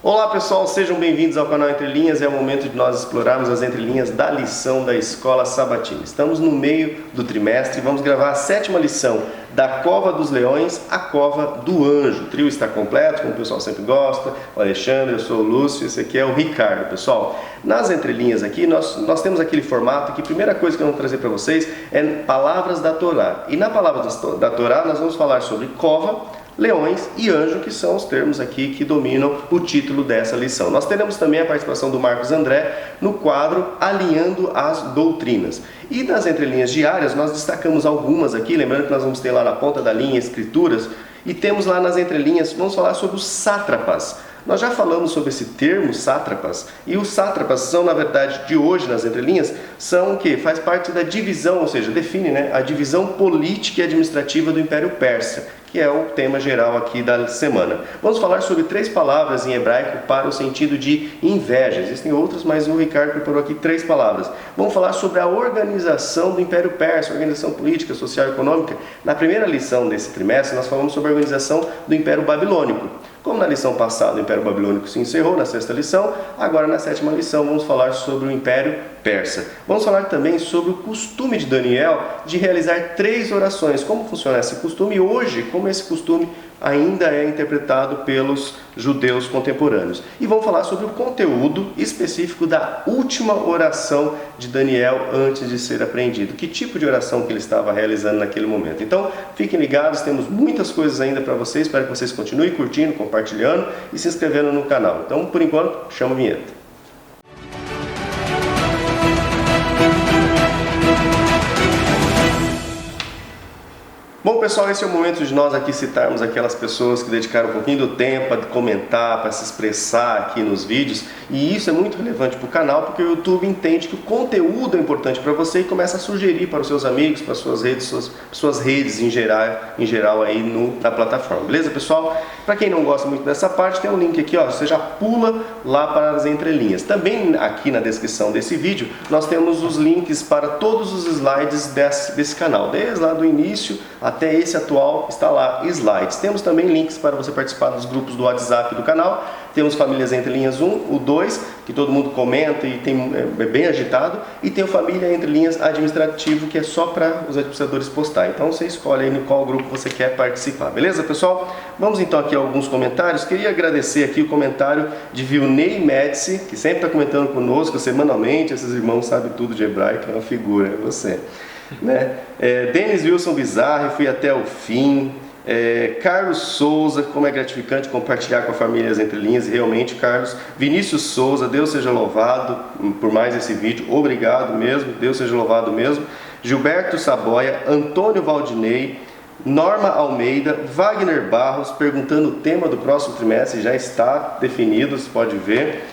Olá pessoal, sejam bem-vindos ao canal Entre Linhas. É o momento de nós explorarmos as entrelinhas da lição da Escola Sabatina. Estamos no meio do trimestre e vamos gravar a 7ª lição, da Cova dos Leões à Cova do Anjo. O trio está completo, como o pessoal sempre gosta. O Alexandre, eu sou o Lúcio, esse aqui é o Ricardo. Pessoal, nas entrelinhas aqui, nós temos aquele formato que a primeira coisa que eu vou trazer para vocês é palavras da Torá. E na palavra da Torá nós vamos falar sobre cova, leões e anjo, que são os termos aqui que dominam o título dessa lição. Nós teremos também a participação do Marcos André no quadro Alinhando as Doutrinas. E nas entrelinhas diárias nós destacamos algumas aqui, lembrando que nós vamos ter lá na ponta da linha escrituras, e temos lá nas entrelinhas, vamos falar sobre os sátrapas. Nós já falamos sobre esse termo, sátrapas, e os sátrapas são, na verdade, de hoje, nas entrelinhas, são o que? Faz parte da divisão, ou seja, define a divisão política e administrativa do Império Persa, que é o tema geral aqui da semana. Vamos falar sobre 3 palavras em hebraico para o sentido de inveja. Existem outras, mas o Ricardo preparou aqui 3 palavras. Vamos falar sobre a organização do Império Persa, organização política, social e econômica. Na primeira lição desse trimestre, nós falamos sobre a organização do Império Babilônico. Como na lição passada o Império Babilônico se encerrou, na 6ª lição, agora na 7ª lição vamos falar sobre o Império Persa. Vamos falar também sobre o costume de Daniel de realizar 3 orações. Como funciona esse costume e hoje, como esse costume ainda é interpretado pelos judeus contemporâneos. E vamos falar sobre o conteúdo específico da última oração de Daniel antes de ser apreendido. Que tipo de oração que ele estava realizando naquele momento. Então, fiquem ligados, temos muitas coisas ainda para vocês. Espero que vocês continuem curtindo, compartilhando e se inscrevendo no canal. Então, por enquanto, chama a vinheta. Bom pessoal, esse é o momento de nós aqui citarmos aquelas pessoas que dedicaram um pouquinho do tempo para comentar, para se expressar aqui nos vídeos, e isso é muito relevante para o canal porque o YouTube entende que o conteúdo é importante para você e começa a sugerir para os seus amigos, para as suas redes em geral aí na plataforma, beleza pessoal? Para quem não gosta muito dessa parte, tem um link aqui, ó, você já pula lá para as entrelinhas. Também aqui na descrição desse vídeo nós temos os links para todos os slides desse canal, desde lá do início até esse atual está lá, slides. Temos também links para você participar dos grupos do WhatsApp do canal. Temos Famílias Entre Linhas 1, o 2, que todo mundo comenta e é bem agitado. E tem o Família Entre Linhas Administrativo, que é só para os administradores postar. Então você escolhe aí no qual grupo você quer participar. Beleza, pessoal? Vamos então aqui a alguns comentários. Queria agradecer aqui o comentário de Vilney Médici, que sempre está comentando conosco semanalmente. Esses irmãos sabem tudo de hebraico, é uma figura, é você. Denis Wilson Bizarre, fui até o fim. Carlos Souza, como é gratificante compartilhar com a família as entrelinhas, e realmente, Carlos. Vinícius Souza, Deus seja louvado por mais esse vídeo, obrigado mesmo, Deus seja louvado mesmo. Gilberto Saboia, Antônio Valdinei, Norma Almeida, Wagner Barros, perguntando o tema do próximo trimestre, já está definido, você pode ver.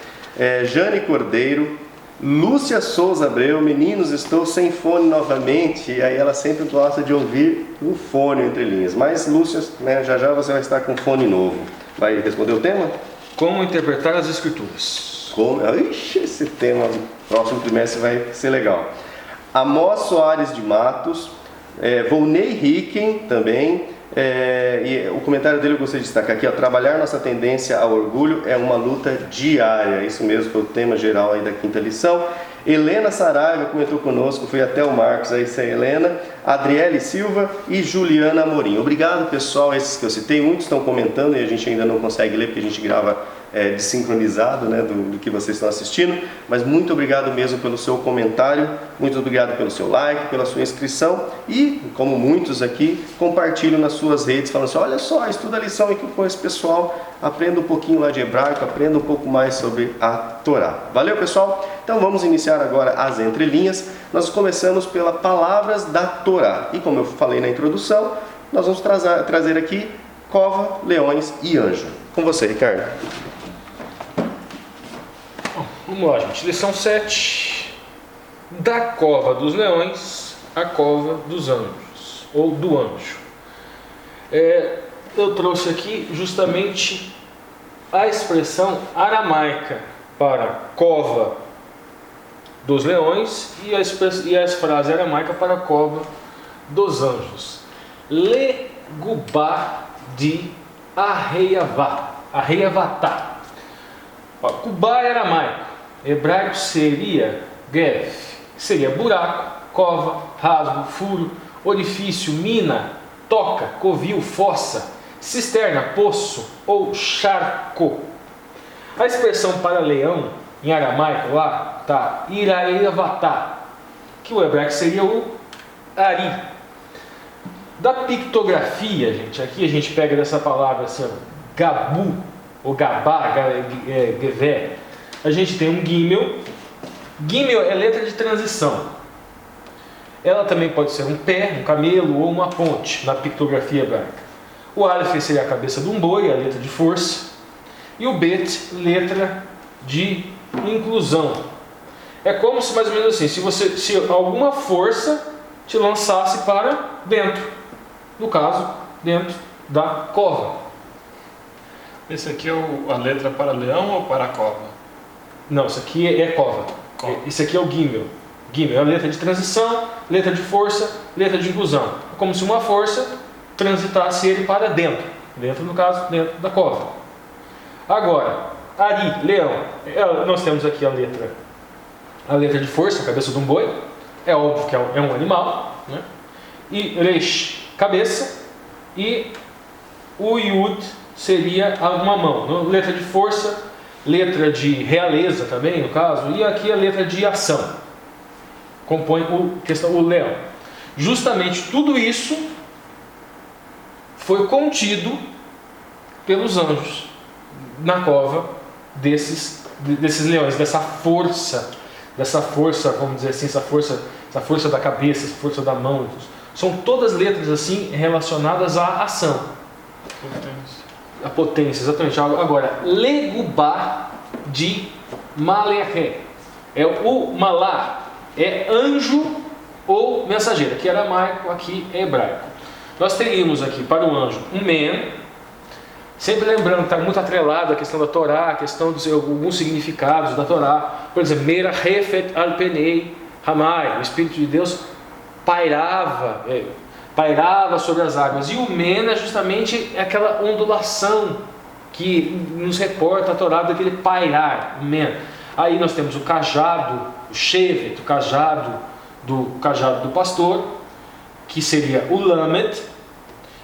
Jane Cordeiro, Lúcia Souza Abreu, meninos, estou sem fone novamente. E aí ela sempre gosta de ouvir o fone entre linhas. Mas Lúcia, já já você vai estar com fone novo. Vai responder o tema? Como interpretar as escrituras. Ixi, esse tema no próximo trimestre vai ser legal. Amós Soares de Matos, Volney Ricken também. E o comentário dele eu gostaria de destacar aqui, ó, trabalhar nossa tendência ao orgulho é uma luta diária. Isso mesmo, foi o tema geral aí da 5ª lição. Helena Saraiva comentou conosco, foi até o Marcos, aí isso é a Helena. Adriele Silva e Juliana Amorim. Obrigado pessoal, esses que eu citei, muitos estão comentando e a gente ainda não consegue ler porque a gente grava desincronizado do que vocês estão assistindo, mas muito obrigado mesmo pelo seu comentário, muito obrigado pelo seu like, pela sua inscrição e, como muitos aqui, compartilham nas suas redes, falando assim, olha só, estuda a lição aqui com esse pessoal, aprenda um pouquinho lá de hebraico, aprenda um pouco mais sobre a Torá. Valeu pessoal? Então vamos iniciar agora as entrelinhas. Nós começamos pela palavras da Torá e como eu falei na introdução, nós vamos trazer aqui cova, leões e anjo. Com você, Ricardo. Vamos lá, gente. Lição 7. Da cova dos leões à cova dos anjos, ou do anjo. Eu trouxe aqui justamente a expressão aramaica para cova dos leões e a frase aramaica para a cova dos anjos. Legubá de Arreiavatá. Kubá é aramaico, hebraico seria gev, seria buraco, cova, rasgo, furo, orifício, mina, toca, covil, fossa, cisterna, poço ou charco. A expressão para leão em aramaico lá está iraevatá, que o hebraico seria o ari. Da pictografia, gente, aqui a gente pega dessa palavra assim, gabu ou gabá, gevé, a gente tem um gimel. Gimel é letra de transição. Ela também pode ser um pé, um camelo ou uma ponte na pictografia hebraica. O Aleph seria a cabeça de um boi, a letra de força, e o Bet, letra de inclusão. É como se, mais ou menos assim, se alguma força te lançasse para dentro, no caso, dentro da cova. Esse aqui é a letra para leão ou para cova? Não, isso aqui é cova. Esse aqui é o gimel. Gimel é a letra de transição, letra de força, letra de inclusão. É como se uma força transitasse ele para dentro. Dentro, no caso, dentro da cova. Agora, Ari, leão. Nós temos aqui a letra de força, a cabeça de um boi. É óbvio que é um animal, né? E Resh, cabeça. E o Yud seria uma mão. Letra de força, letra de realeza também, no caso. E aqui a letra de ação. Compõe o leão. Justamente tudo isso foi contido pelos anjos na cova desses leões, dessa força, vamos dizer assim, essa força da cabeça, essa força da mão. São todas letras assim relacionadas à ação. A potência, exatamente. Agora, Legubá de Maleché. É o Malá, é anjo ou mensageiro. Aqui é aramaico, aqui é hebraico. Nós teríamos aqui para o anjo um men, sempre lembrando que está muito atrelado a questão da Torá, a questão de alguns significados da Torá. Por exemplo, Mera Hefet Alpenei Hamai, o Espírito de Deus pairava sobre as águas. E o men é justamente aquela ondulação que nos reporta a Torá daquele pairar, o men. Aí nós temos o cajado, o shevet, o cajado do pastor, que seria o lamed,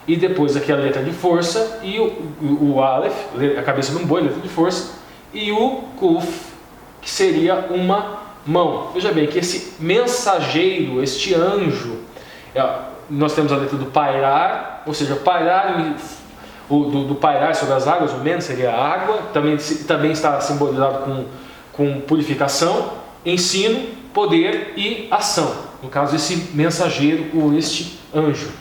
e depois aqui a letra de força, e o aleph, a cabeça de um boi, letra de força, e o kuf, que seria uma mão. Veja bem que esse mensageiro, este anjo, nós temos a letra do pairar, ou seja, pairar, do pairar sobre as águas, o men seria a água, também está simbolizado com purificação, ensino, poder e ação. No caso, esse mensageiro ou este anjo.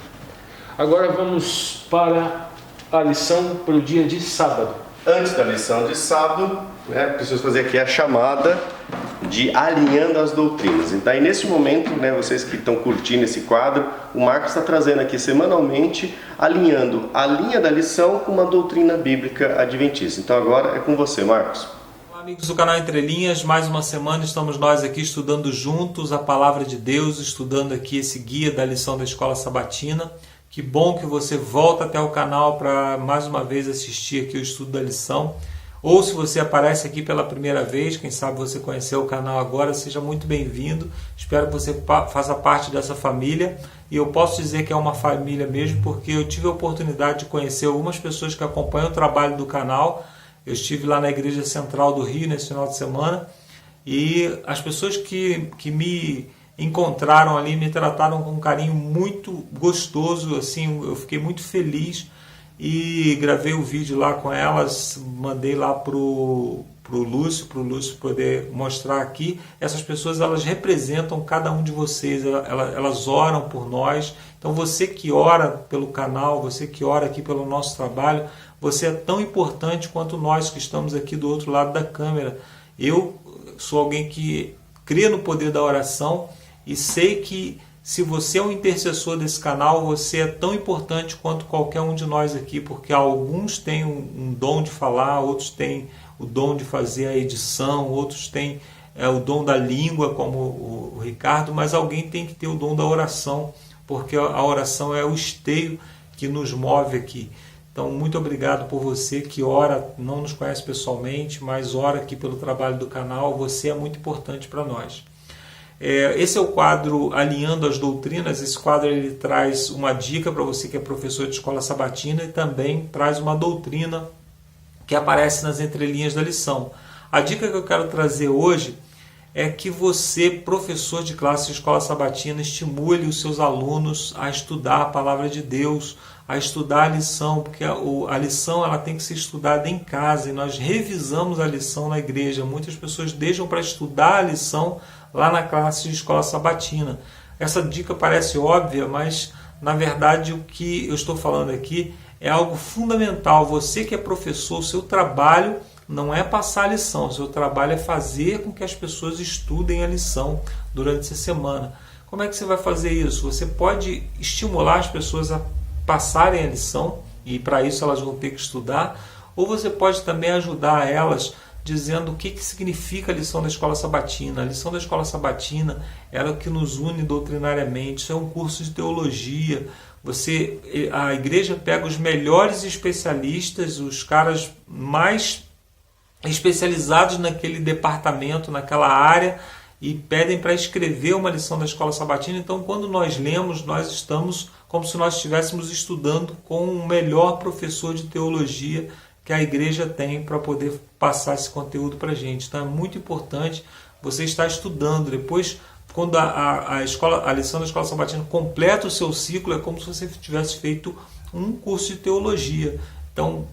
Agora vamos para a lição para o dia de sábado. Antes da lição de sábado, preciso fazer aqui a chamada de alinhando as doutrinas. Então, aí nesse momento, vocês que estão curtindo esse quadro, o Marcos está trazendo aqui semanalmente, alinhando a linha da lição com uma doutrina bíblica adventista. Então agora é com você, Marcos. Olá, amigos do canal Entre Linhas, mais uma semana estamos nós aqui estudando juntos a Palavra de Deus, estudando aqui esse guia da lição da Escola Sabatina. Que bom que você volta até o canal para mais uma vez assistir aqui o estudo da lição. Ou se você aparece aqui pela primeira vez, quem sabe você conheceu o canal agora, seja muito bem-vindo. Espero que você faça parte dessa família. E eu posso dizer que é uma família mesmo, porque eu tive a oportunidade de conhecer algumas pessoas que acompanham o trabalho do canal. Eu estive lá na Igreja Central do Rio nesse final de semana e as pessoas que me encontraram ali me trataram com um carinho muito gostoso, assim, eu fiquei muito feliz e gravei o vídeo lá com elas, mandei lá pro Lúcio poder mostrar aqui. Essas pessoas, elas representam cada um de vocês, elas oram por nós. Então você que ora pelo canal, você que ora aqui pelo nosso trabalho, você é tão importante quanto nós que estamos aqui do outro lado da câmera. Eu sou alguém que crê no poder da oração e sei que se você é um intercessor desse canal, você é tão importante quanto qualquer um de nós aqui, porque alguns têm um dom de falar, outros têm o dom de fazer a edição, outros têm o dom da língua, como o Ricardo, mas alguém tem que ter o dom da oração, porque a oração é o esteio que nos move aqui. Então, muito obrigado por você que ora, não nos conhece pessoalmente, mas ora aqui pelo trabalho do canal. Você é muito importante para nós. Esse é o quadro Alinhando as Doutrinas. Esse quadro ele traz uma dica para você que é professor de escola sabatina e também traz uma doutrina que aparece nas entrelinhas da lição. A dica que eu quero trazer hoje é que você, professor de classe de escola sabatina, estimule os seus alunos a estudar a palavra de Deus, a estudar a lição, porque a lição ela tem que ser estudada em casa e nós revisamos a lição na igreja. Muitas pessoas deixam para estudar a lição lá na classe de escola sabatina. Essa dica parece óbvia, mas na verdade o que eu estou falando aqui é algo fundamental. Você que é professor, o seu trabalho não é passar a lição, o seu trabalho é fazer com que as pessoas estudem a lição durante essa semana. Como é que você vai fazer isso? Você pode estimular as pessoas a passarem a lição, e para isso elas vão ter que estudar, ou você pode também ajudar elas dizendo o que significa a lição da escola sabatina. A lição da escola sabatina é o que nos une doutrinariamente, isso é um curso de teologia. A igreja pega os melhores especialistas, os caras mais especializados naquele departamento, naquela área, e pedem para escrever uma lição da escola sabatina. Então, quando nós lemos, nós estamos como se nós estivéssemos estudando com o melhor professor de teologia que a igreja tem para poder passar esse conteúdo para a gente. Então, é muito importante você estar estudando. Depois, quando a lição da escola sabatina completa o seu ciclo, é como se você tivesse feito um curso de teologia. Então,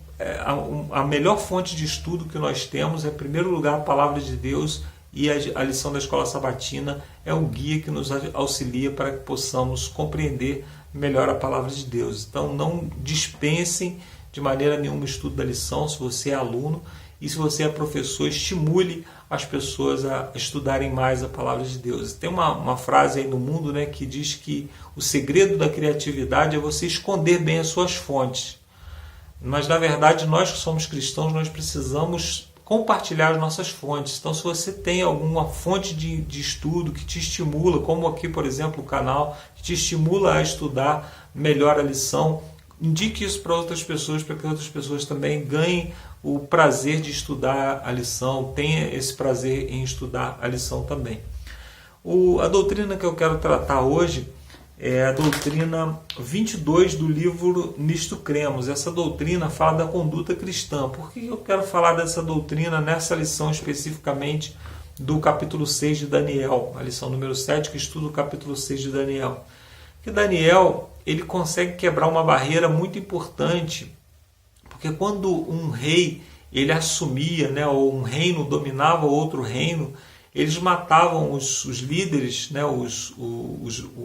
a melhor fonte de estudo que nós temos é, em primeiro lugar, a palavra de Deus, e a lição da escola sabatina é um guia que nos auxilia para que possamos compreender melhor a palavra de Deus. Então, não dispensem de maneira nenhuma o estudo da lição se você é aluno, e se você é professor, estimule as pessoas a estudarem mais a palavra de Deus. Tem uma frase aí no mundo, né, que diz que o segredo da criatividade é você esconder bem as suas fontes. Mas, na verdade, nós que somos cristãos, nós precisamos compartilhar as nossas fontes. Então, se você tem alguma fonte de estudo que te estimula, como aqui, por exemplo, o canal, que te estimula a estudar melhor a lição, indique isso para outras pessoas, para que outras pessoas também ganhem o prazer de estudar a lição, tenha esse prazer em estudar a lição também. A doutrina que eu quero tratar hoje é a doutrina 22 do livro Nisto Cremos. Essa doutrina fala da conduta cristã. Por que eu quero falar dessa doutrina nessa lição especificamente do capítulo 6 de Daniel? A lição número 7 que estuda o capítulo 6 de Daniel. Porque Daniel ele consegue quebrar uma barreira muito importante, porque quando um rei ele assumia, né, ou um reino dominava outro reino, eles matavam os líderes, né, o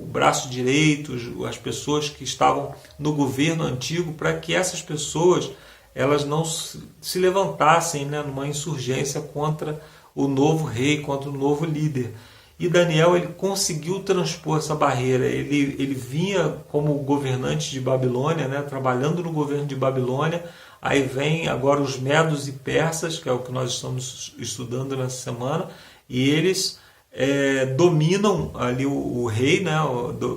braço direito, as pessoas que estavam no governo antigo, para que essas pessoas elas não se levantassem, né, numa insurgência contra o novo rei, contra o novo líder. E Daniel ele conseguiu transpor essa barreira. Ele vinha como governante de Babilônia, né, trabalhando no governo de Babilônia. Aí vem agora os medos e persas, que é o que nós estamos estudando nessa semana, e eles dominam ali o rei, né,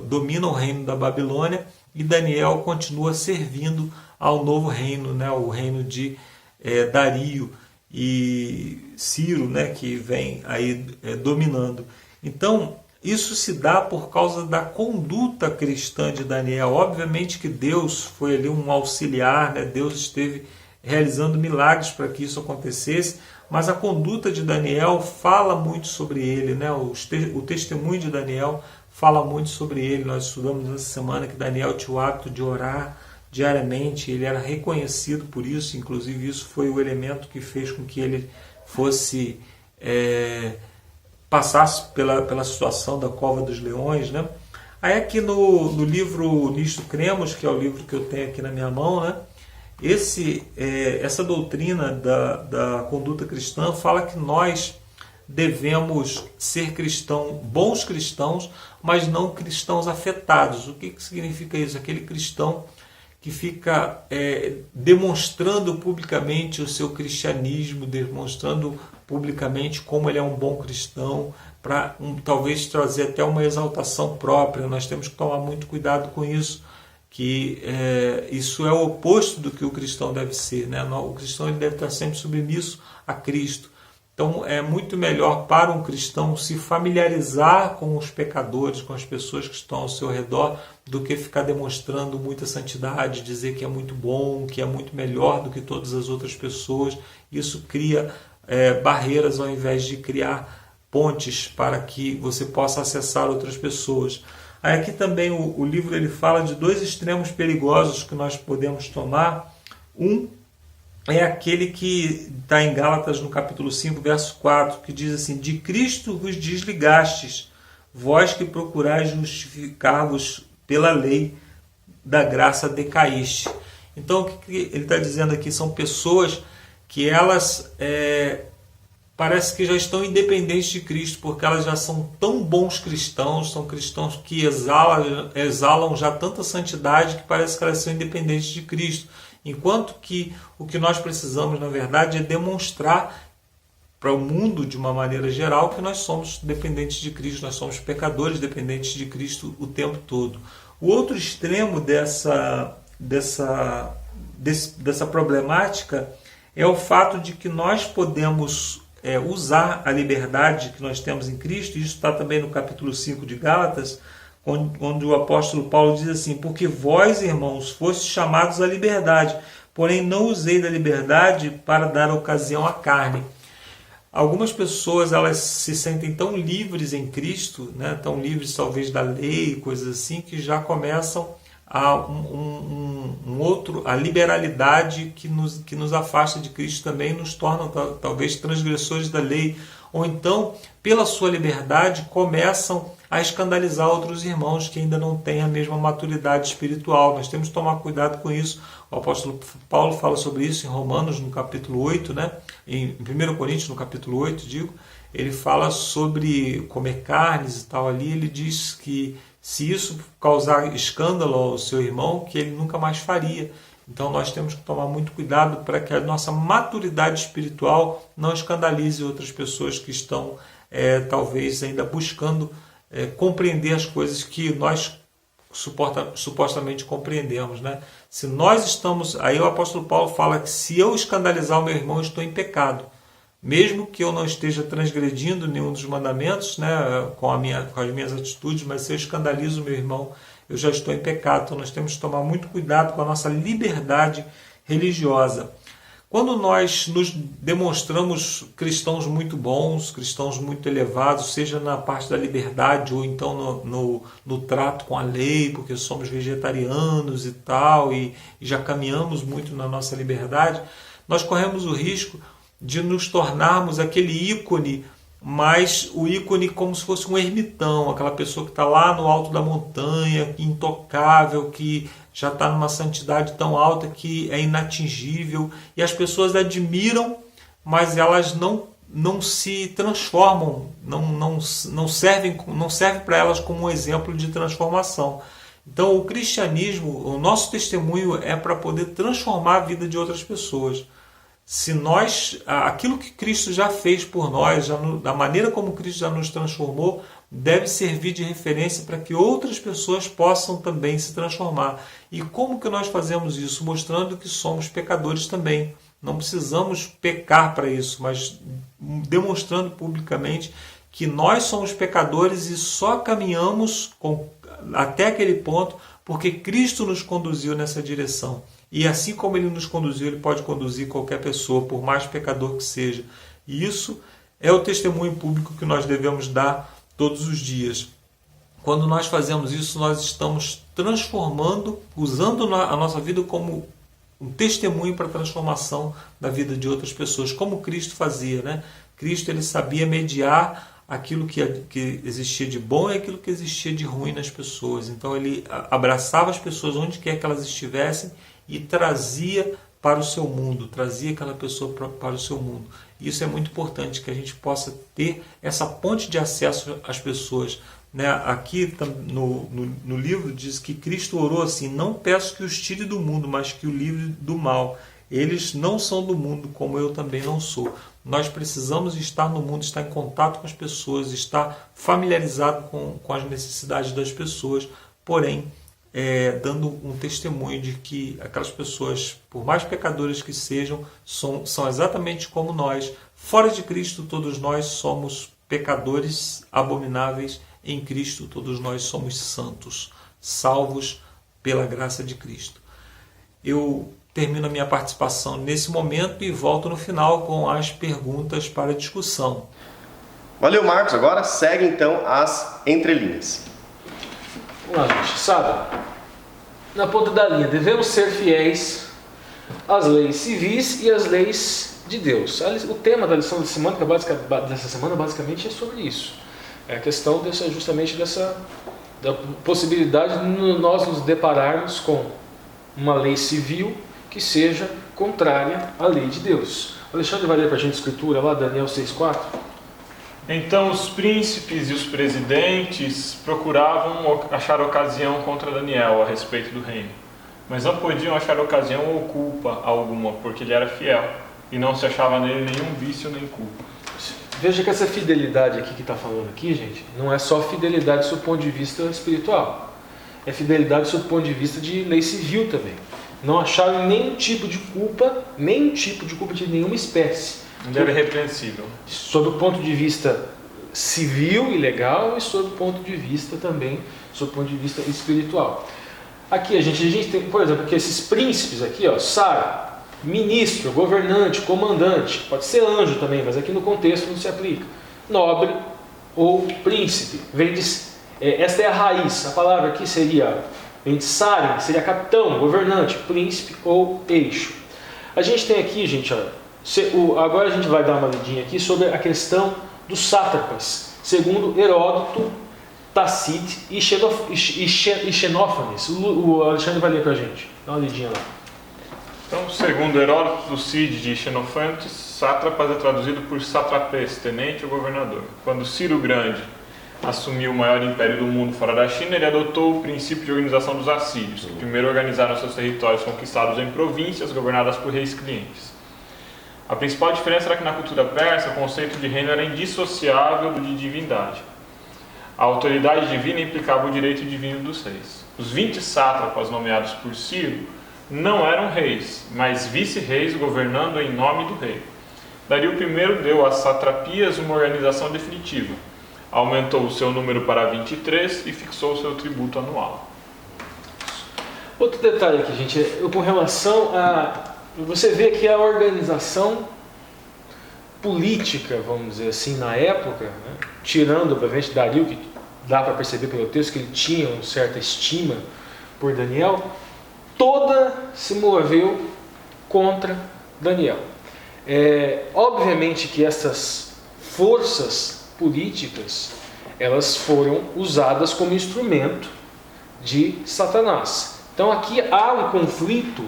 dominam o reino da Babilônia, e Daniel continua servindo ao novo reino, né, o reino de Dario e Ciro, né, que vem aí dominando. Então, isso se dá por causa da conduta cristã de Daniel. Obviamente que Deus foi ali um auxiliar, né? Deus esteve realizando milagres para que isso acontecesse, mas a conduta de Daniel fala muito sobre ele, né? O testemunho de Daniel fala muito sobre ele. Nós estudamos nessa semana que Daniel tinha o hábito de orar diariamente, ele era reconhecido por isso, inclusive isso foi o elemento que fez com que ele fosse... passasse pela situação da cova dos leões, né? Aí aqui no livro Nisto Cremos, que é o livro que eu tenho aqui na minha mão, né? Essa doutrina da conduta cristã fala que nós devemos ser bons cristãos, mas não cristãos afetados. O que significa isso? Aquele cristão que fica demonstrando publicamente o seu cristianismo, demonstrando publicamente como ele é um bom cristão, talvez trazer até uma exaltação própria. Nós temos que tomar muito cuidado com isso, que isso é o oposto do que o cristão deve ser, né? O cristão ele deve estar sempre submisso a Cristo. Então é muito melhor para um cristão se familiarizar com os pecadores, com as pessoas que estão ao seu redor, do que ficar demonstrando muita santidade, dizer que é muito bom, que é muito melhor do que todas as outras pessoas. Isso cria barreiras ao invés de criar pontes para que você possa acessar outras pessoas. Aí aqui também o livro ele fala de dois extremos perigosos que nós podemos tomar. Um é aquele que está em Gálatas no capítulo 5, verso 4, que diz assim: de Cristo vos desligastes, vós que procurais justificar-vos pela lei, da graça decaíste. Então o que ele está dizendo aqui são pessoas que elas parece que já estão independentes de Cristo, porque elas já são tão bons cristãos, são cristãos que exalam já tanta santidade que parece que elas são independentes de Cristo. Enquanto que o que nós precisamos, na verdade, é demonstrar para o mundo, de uma maneira geral, que nós somos dependentes de Cristo, nós somos pecadores dependentes de Cristo o tempo todo. O outro extremo dessa problemática é o fato de que nós podemos usar a liberdade que nós temos em Cristo. Isso está também no capítulo 5 de Gálatas, onde o apóstolo Paulo diz assim: porque vós, irmãos, fostes chamados à liberdade, porém não usei da liberdade para dar ocasião à carne. Algumas pessoas elas se sentem tão livres em Cristo, né, tão livres talvez da lei, coisas assim, que já começam a a liberalidade que nos afasta de Cristo também, nos torna talvez transgressores da lei, ou então, pela sua liberdade, começam a escandalizar outros irmãos que ainda não têm a mesma maturidade espiritual. Nós temos que tomar cuidado com isso. O apóstolo Paulo fala sobre isso em Romanos, no capítulo 8, né? Em 1 Coríntios, no capítulo 8, ele fala sobre comer carnes e tal ali. Ele diz que se isso causar escândalo ao seu irmão, que ele nunca mais faria. Então nós temos que tomar muito cuidado para que a nossa maturidade espiritual não escandalize outras pessoas que estão talvez ainda buscando compreender as coisas que nós supostamente compreendemos, né? Se nós estamos... Aí o apóstolo Paulo fala que se eu escandalizar o meu irmão, eu estou em pecado. Mesmo que eu não esteja transgredindo nenhum dos mandamentos, né, com as minhas atitudes, mas se eu escandalizo o meu irmão, eu já estou em pecado. Então nós temos que tomar muito cuidado com a nossa liberdade religiosa. Quando nós nos demonstramos cristãos muito bons, cristãos muito elevados, seja na parte da liberdade ou então no trato com a lei, porque somos vegetarianos e tal, e já caminhamos muito na nossa liberdade, nós corremos o risco de nos tornarmos aquele ícone, mas o ícone como se fosse um ermitão, aquela pessoa que está lá no alto da montanha, intocável, que já está numa santidade tão alta que é inatingível, e as pessoas admiram, mas elas não se transformam, não serve para elas como um exemplo de transformação. Então o cristianismo, o nosso testemunho é para poder transformar a vida de outras pessoas. Se nós, aquilo que Cristo já fez por nós, da maneira como Cristo já nos transformou, deve servir de referência para que outras pessoas possam também se transformar. E como que nós fazemos isso? Mostrando que somos pecadores também. Não precisamos pecar para isso, mas demonstrando publicamente que nós somos pecadores e só caminhamos até aquele ponto porque Cristo nos conduziu nessa direção. E assim como Ele nos conduziu, Ele pode conduzir qualquer pessoa, por mais pecador que seja. E isso é o testemunho público que nós devemos dar todos os dias. Quando nós fazemos isso, nós estamos transformando, usando a nossa vida como um testemunho para a transformação da vida de outras pessoas, como Cristo fazia, né? Cristo ele sabia mediar aquilo que existia de bom e aquilo que existia de ruim nas pessoas. Então ele abraçava as pessoas onde quer que elas estivessem e trazia para o seu mundo, trazia aquela pessoa para o seu mundo. Isso é muito importante, que a gente possa ter essa ponte de acesso às pessoas, né? Aqui no livro diz que Cristo orou assim: não peço que os tire do mundo, mas que o livre do mal. Eles não são do mundo, como eu também não sou. Nós precisamos estar no mundo, estar em contato com as pessoas, estar familiarizado com as necessidades das pessoas, porém dando um testemunho de que aquelas pessoas, por mais pecadoras que sejam, são exatamente como nós. Fora de Cristo, todos nós somos pecadores abomináveis. Em Cristo, todos nós somos santos, salvos pela graça de Cristo. Eu termino a minha participação nesse momento e volto no final com as perguntas para discussão. Valeu, Marcos. Agora segue então as entrelinhas. Vamos lá, gente. Sabe, na ponta da linha, devemos ser fiéis às leis civis e às leis de Deus. O tema da lição dessa semana basicamente é sobre isso. É a questão justamente da possibilidade de nós nos depararmos com uma lei civil que seja contrária à lei de Deus. O Alexandre vai ler para a gente a escritura lá, Daniel 6,4. Então os príncipes e os presidentes procuravam achar ocasião contra Daniel a respeito do reino, mas não podiam achar ocasião ou culpa alguma, porque ele era fiel, e não se achava nele nenhum vício nem culpa. Veja que essa fidelidade aqui que está falando aqui, gente, não é só fidelidade sob o ponto de vista espiritual. É fidelidade sob o ponto de vista de lei civil também. Não acharam nenhum tipo de culpa de nenhuma espécie. Ele era irrepreensível. Sob o ponto de vista civil e legal e sob o ponto de vista também, sob o ponto de vista espiritual. Aqui a gente tem, por exemplo, aqui esses príncipes aqui, ó, Sara, ministro, governante, comandante, pode ser anjo também, mas aqui no contexto não se aplica. Nobre ou príncipe, esta é a raiz, a palavra aqui vem de Sarim, seria capitão, governante, príncipe ou eixo. A gente tem aqui, gente, ó, agora a gente vai dar uma lidinha aqui sobre a questão dos sátrapas, segundo Heródoto, Tacite e Xenófanes. O Alexandre vai ler para a gente, dá uma lidinha lá. Então, segundo Heródoto, Tucídides e Xenofontes, sátrapas é traduzido por satrapês, tenente ou governador. Quando Ciro o Grande assumiu o maior império do mundo fora da China, ele adotou o princípio de organização dos assírios, que primeiro organizaram seus territórios conquistados em províncias governadas por reis clientes. A principal diferença era que na cultura persa o conceito de reino era indissociável do de divindade. A autoridade divina implicava o direito divino dos reis. Os 20 sátrapas nomeados por Ciro não eram reis, mas vice-reis governando em nome do rei. Dario I deu às satrapias uma organização definitiva, aumentou o seu número para 23 e fixou o seu tributo anual. Outro detalhe aqui, gente, com relação a... Você vê que a organização política, vamos dizer assim, na época, né, tirando, obviamente, Dario, que dá para perceber pelo texto que ele tinha uma certa estima por Daniel, toda se moveu contra Daniel. Obviamente que essas forças políticas, elas foram usadas como instrumento de Satanás. Então aqui há um conflito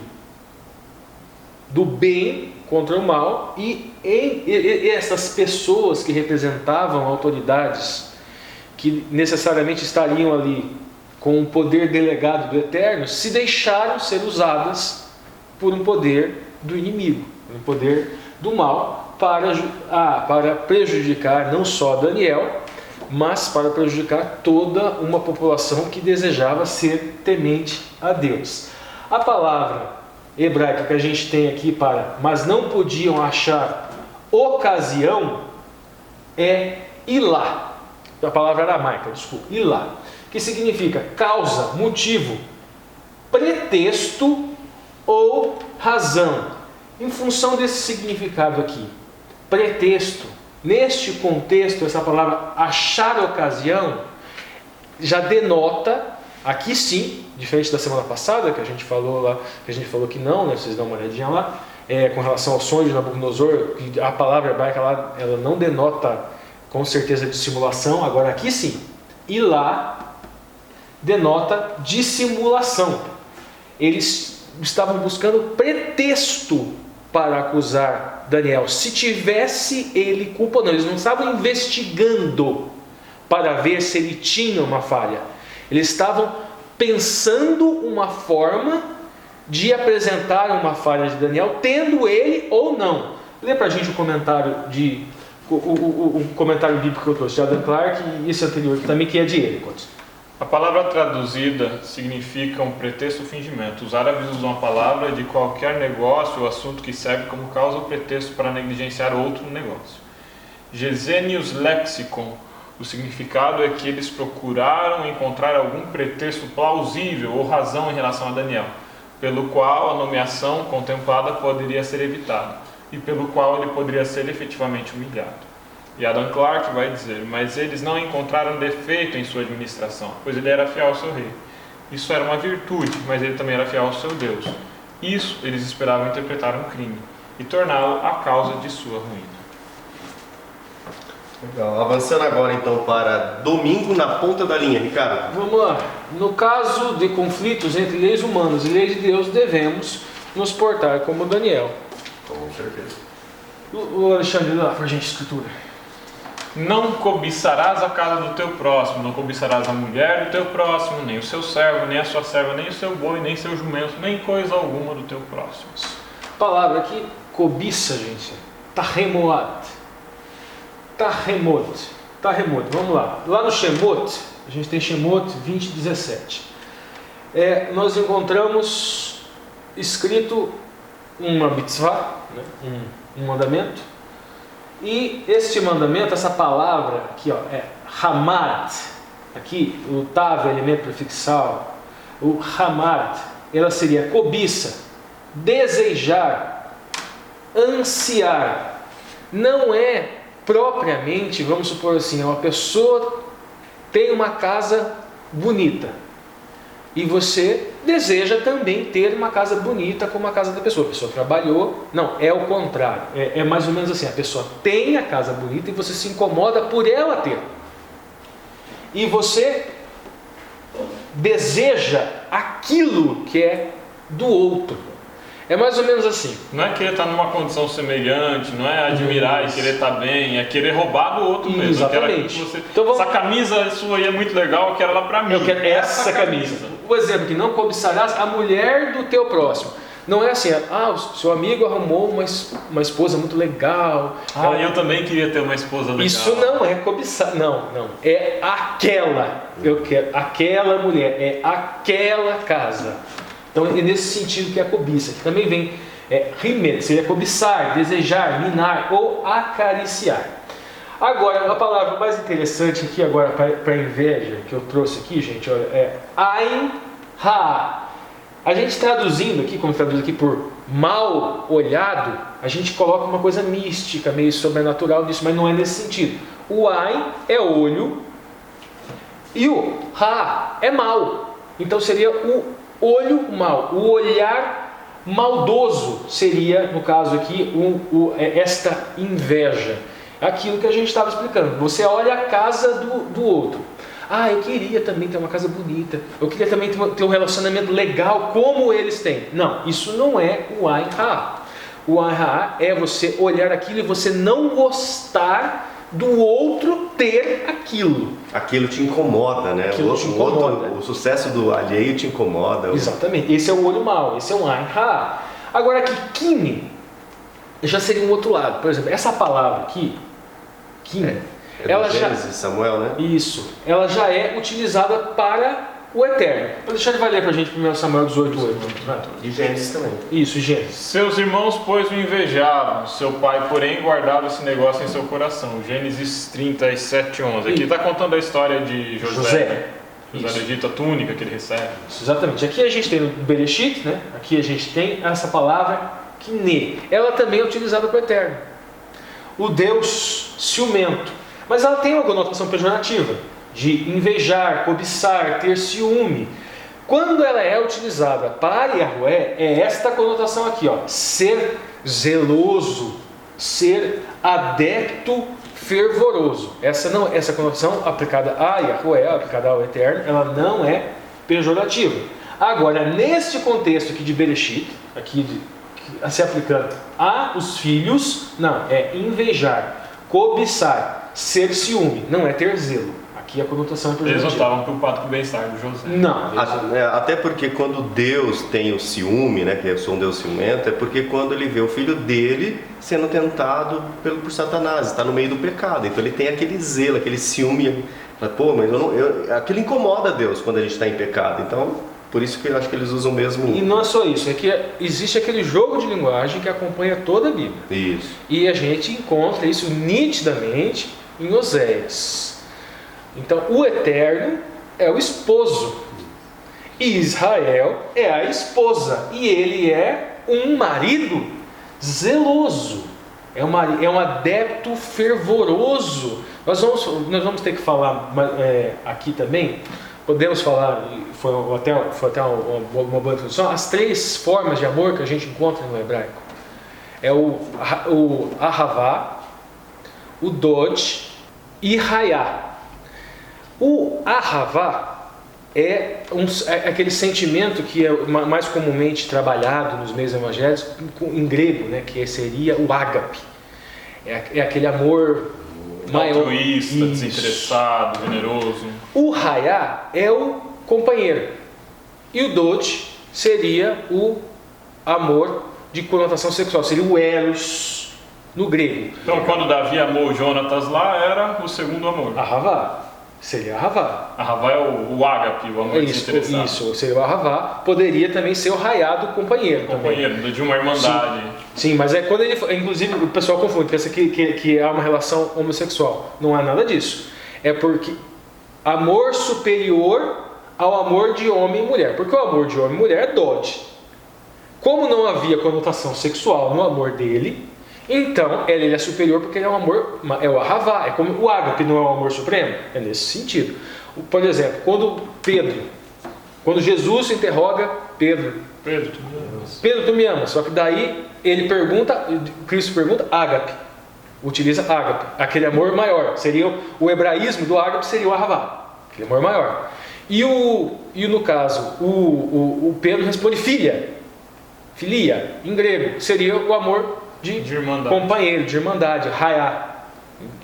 do bem contra o mal e essas pessoas que representavam autoridades que necessariamente estariam ali com o poder delegado do Eterno, se deixaram ser usadas por um poder do inimigo, por um poder do mal, para prejudicar não só Daniel, mas para prejudicar toda uma população que desejava ser temente a Deus. A palavra hebraica que a gente tem aqui mas não podiam achar ocasião, é ilá. A palavra aramaica, desculpa, ilá, que significa causa, motivo, pretexto ou razão. Em função desse significado aqui, pretexto, neste contexto, essa palavra achar ocasião já denota, aqui sim, diferente da semana passada, que a gente falou lá, que a gente falou que não, né, vocês dão uma olhadinha lá, com relação ao sonho de Nabucodonosor, a palavra hebraica lá, ela não denota com certeza dissimulação, agora aqui sim, e lá denota dissimulação. Eles estavam buscando pretexto para acusar Daniel. Se tivesse ele culpa ou não, eles não estavam investigando para ver se ele tinha uma falha. Eles estavam pensando uma forma de apresentar uma falha de Daniel, tendo ele ou não. Lê para a gente o comentário comentário bíblico que eu trouxe de Adam Clarke e esse anterior também, que é de ele. A palavra traduzida significa um pretexto ou fingimento. Os árabes usam a palavra de qualquer negócio ou assunto que serve como causa ou pretexto para negligenciar outro negócio. Gesenius Lexicon. O significado é que eles procuraram encontrar algum pretexto plausível ou razão em relação a Daniel, pelo qual a nomeação contemplada poderia ser evitada e pelo qual ele poderia ser efetivamente humilhado. E Adam Clarke vai dizer: mas eles não encontraram defeito em sua administração, pois ele era fiel ao seu rei. Isso era uma virtude, mas ele também era fiel ao seu Deus. Isso eles esperavam interpretar um crime e torná-lo a causa de sua ruína. Legal. Avançando agora então para domingo na ponta da linha, Ricardo. Vamos lá. No caso de conflitos entre leis humanas e leis de Deus, devemos nos portar como Daniel. Com certeza. O Alexandre, dá para a gente escritura. Não cobiçarás a casa do teu próximo, não cobiçarás a mulher do teu próximo, nem o seu servo, nem a sua serva, nem o seu boi, nem seu jumento, nem coisa alguma do teu próximo. Palavra aqui, cobiça, gente. Tahemoat. Tahemot, vamos lá. Lá no Shemot, a gente tem Shemot 20:17. Nós encontramos escrito uma mitzvah, né? um mandamento. E este mandamento, essa palavra aqui, ó, é Hamad. Aqui o Tav é elemento prefixal. O Hamad, ela seria cobiça, desejar, ansiar. Não é propriamente, vamos supor assim, uma pessoa tem uma casa bonita e você deseja também ter uma casa bonita como a casa da pessoa. A pessoa trabalhou, não, é o contrário, é mais ou menos assim, a pessoa tem a casa bonita e você se incomoda por ela ter. E você deseja aquilo que é do outro. É mais ou menos assim. Não é querer estar numa condição semelhante, não é admirar e querer estar bem, é querer roubar do outro mesmo. Exatamente. Então, essa camisa sua aí é muito legal, eu quero ela pra mim. Eu quero essa camisa. O exemplo que não cobiçarás a mulher do teu próximo. Não é assim, o seu amigo arrumou uma esposa muito legal. Eu também queria ter uma esposa legal. Isso não é cobiçar, não. É aquela, eu quero, aquela mulher, é aquela casa. Então é nesse sentido que é a cobiça, que também vem rimet, seria cobiçar, desejar, minar ou acariciar. Agora, a palavra mais interessante aqui agora para inveja, que eu trouxe aqui, gente, olha, é Ain Ha. A gente traduzindo aqui, como traduz aqui por mal olhado, a gente coloca uma coisa mística, meio sobrenatural nisso, mas não é nesse sentido. O Ain é olho e o Ha é mal. Então seria o olho mau, o olhar maldoso seria, no caso aqui, esta inveja. Aquilo que a gente estava explicando. Você olha a casa do outro. Eu queria também ter uma casa bonita. Eu queria também ter um relacionamento legal como eles têm. Não, isso não é o Ain Ha. O Ain Ha é você olhar aquilo e você não gostar do outro ter aquilo. Aquilo te incomoda, né? O sucesso do alheio te incomoda. Exatamente. Esse é o olho mau, esse é o Ain Ha. Agora aqui, Kine, já seria um outro lado. Por exemplo, essa palavra aqui, Kine, ela já... Samuel, né? Isso. Ela já é utilizada para o eterno. O Alexandre vai ler para a gente 1 Samuel 18:8. E Gênesis também. Isso, Gênesis. Seus irmãos, pois, o invejavam. Seu pai, porém, guardava esse negócio em seu coração. Gênesis 37:11. Aqui está contando a história de José do Egito, a túnica que ele recebe. Isso, exatamente. Aqui a gente tem o Bereshit, né? Aqui a gente tem essa palavra Kine. Ela também é utilizada para o eterno. O Deus ciumento. Mas ela tem uma conotação pejorativa, de invejar, cobiçar, ter ciúme. Quando ela é utilizada para Yahweh, é esta conotação aqui, ó, ser zeloso, ser adepto fervoroso. Essa conotação aplicada a Yahweh, aplicada ao Eterno, ela não é pejorativa. Agora, neste contexto aqui de Bereshit, se aplicando a os filhos, não, é invejar, cobiçar, ser ciúme, não é ter zelo. Aqui a conotação é pejorativa. Eles não estavam preocupados com o bem-estar do José. Não. Até porque quando Deus tem o ciúme, né, que eu sou um Deus ciumento, é porque quando ele vê o filho dele sendo tentado por Satanás, está no meio do pecado. Então ele tem aquele zelo, aquele ciúme Mas, pô, mas aquilo incomoda Deus quando a gente está em pecado. Então, por isso que eu acho que eles usam mesmo. E não é só isso, é que existe aquele jogo de linguagem que acompanha toda a Bíblia. Isso. E a gente encontra isso nitidamente em Oséias. Então, o Eterno é o esposo. E Israel é a esposa. E ele é um marido zeloso. É um adepto fervoroso. Nós vamos ter que falar aqui também. Podemos falar, foi até uma boa introdução, as 3 formas de amor que a gente encontra no hebraico. É o Ahavá, o Dod e Hayá. O Ahavá é aquele sentimento que é mais comumente trabalhado nos meios evangélicos em grego, né, que seria o ágape. É aquele amor maior, altruísta, desinteressado, generoso. O Hayá é o companheiro. E o Dod seria o amor de conotação sexual, seria o eros no grego. Então, quando Davi amou Jonatas lá, era o segundo amor. Ahavá. Seria Ahavá. Ahavá é o ágape, o amor desinteressado. Isso, seria o Ahavá. Poderia também ser o Hayá do companheiro. Companheiro, de uma irmandade. Sim, mas é quando ele... Inclusive, o pessoal confunde, pensa que há uma relação homossexual. Não há nada disso. É porque amor superior ao amor de homem e mulher. Porque o amor de homem e mulher é Dod. Como não havia conotação sexual no amor dele, então ele é superior porque ele é um amor, é o Ahavá, é como o ágape não é o amor supremo, é nesse sentido. Por exemplo, quando Jesus interroga Pedro, tu me amas? Só que daí Cristo pergunta ágape, utiliza ágape, aquele amor maior, seria o hebraísmo do ágape seria o Ahavá, aquele amor maior. E no caso, o Pedro responde filia, em grego, seria o amor de irmandade. Companheiro, de irmandade, Hayá.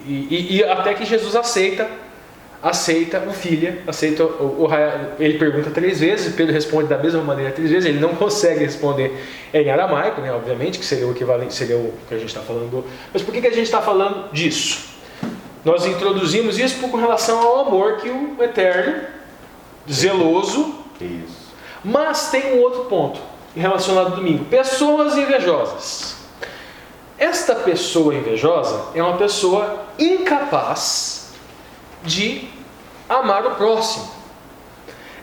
E até que Jesus aceita o filha, aceita o Hayá. Ele pergunta 3 vezes, Pedro responde da mesma maneira 3 vezes, ele não consegue responder em aramaico, né, obviamente, que seria o equivalente, seria o que a gente está falando. Mas por que a gente está falando disso? Nós introduzimos isso com relação ao amor que o Eterno, zeloso, isso. Mas tem um outro ponto relacionado ao domingo: pessoas invejosas. Esta pessoa invejosa é uma pessoa incapaz de amar o próximo.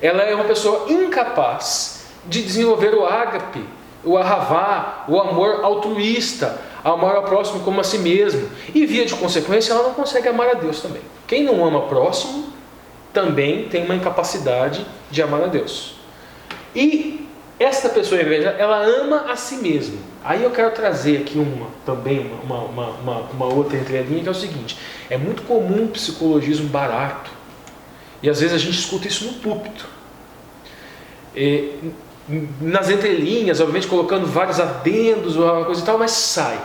Ela é uma pessoa incapaz de desenvolver o ágape, o ahavá, o amor altruísta, amar ao próximo como a si mesmo. E via de consequência, ela não consegue amar a Deus também. Quem não ama o próximo também tem uma incapacidade de amar a Deus. E esta pessoa invejosa, ela ama a si mesma. Aí eu quero trazer aqui uma outra entrelinha, que é o seguinte: é muito comum um psicologismo barato, e às vezes a gente escuta isso no púlpito, nas entrelinhas, obviamente colocando vários adendos ou uma coisa e tal, mas sai.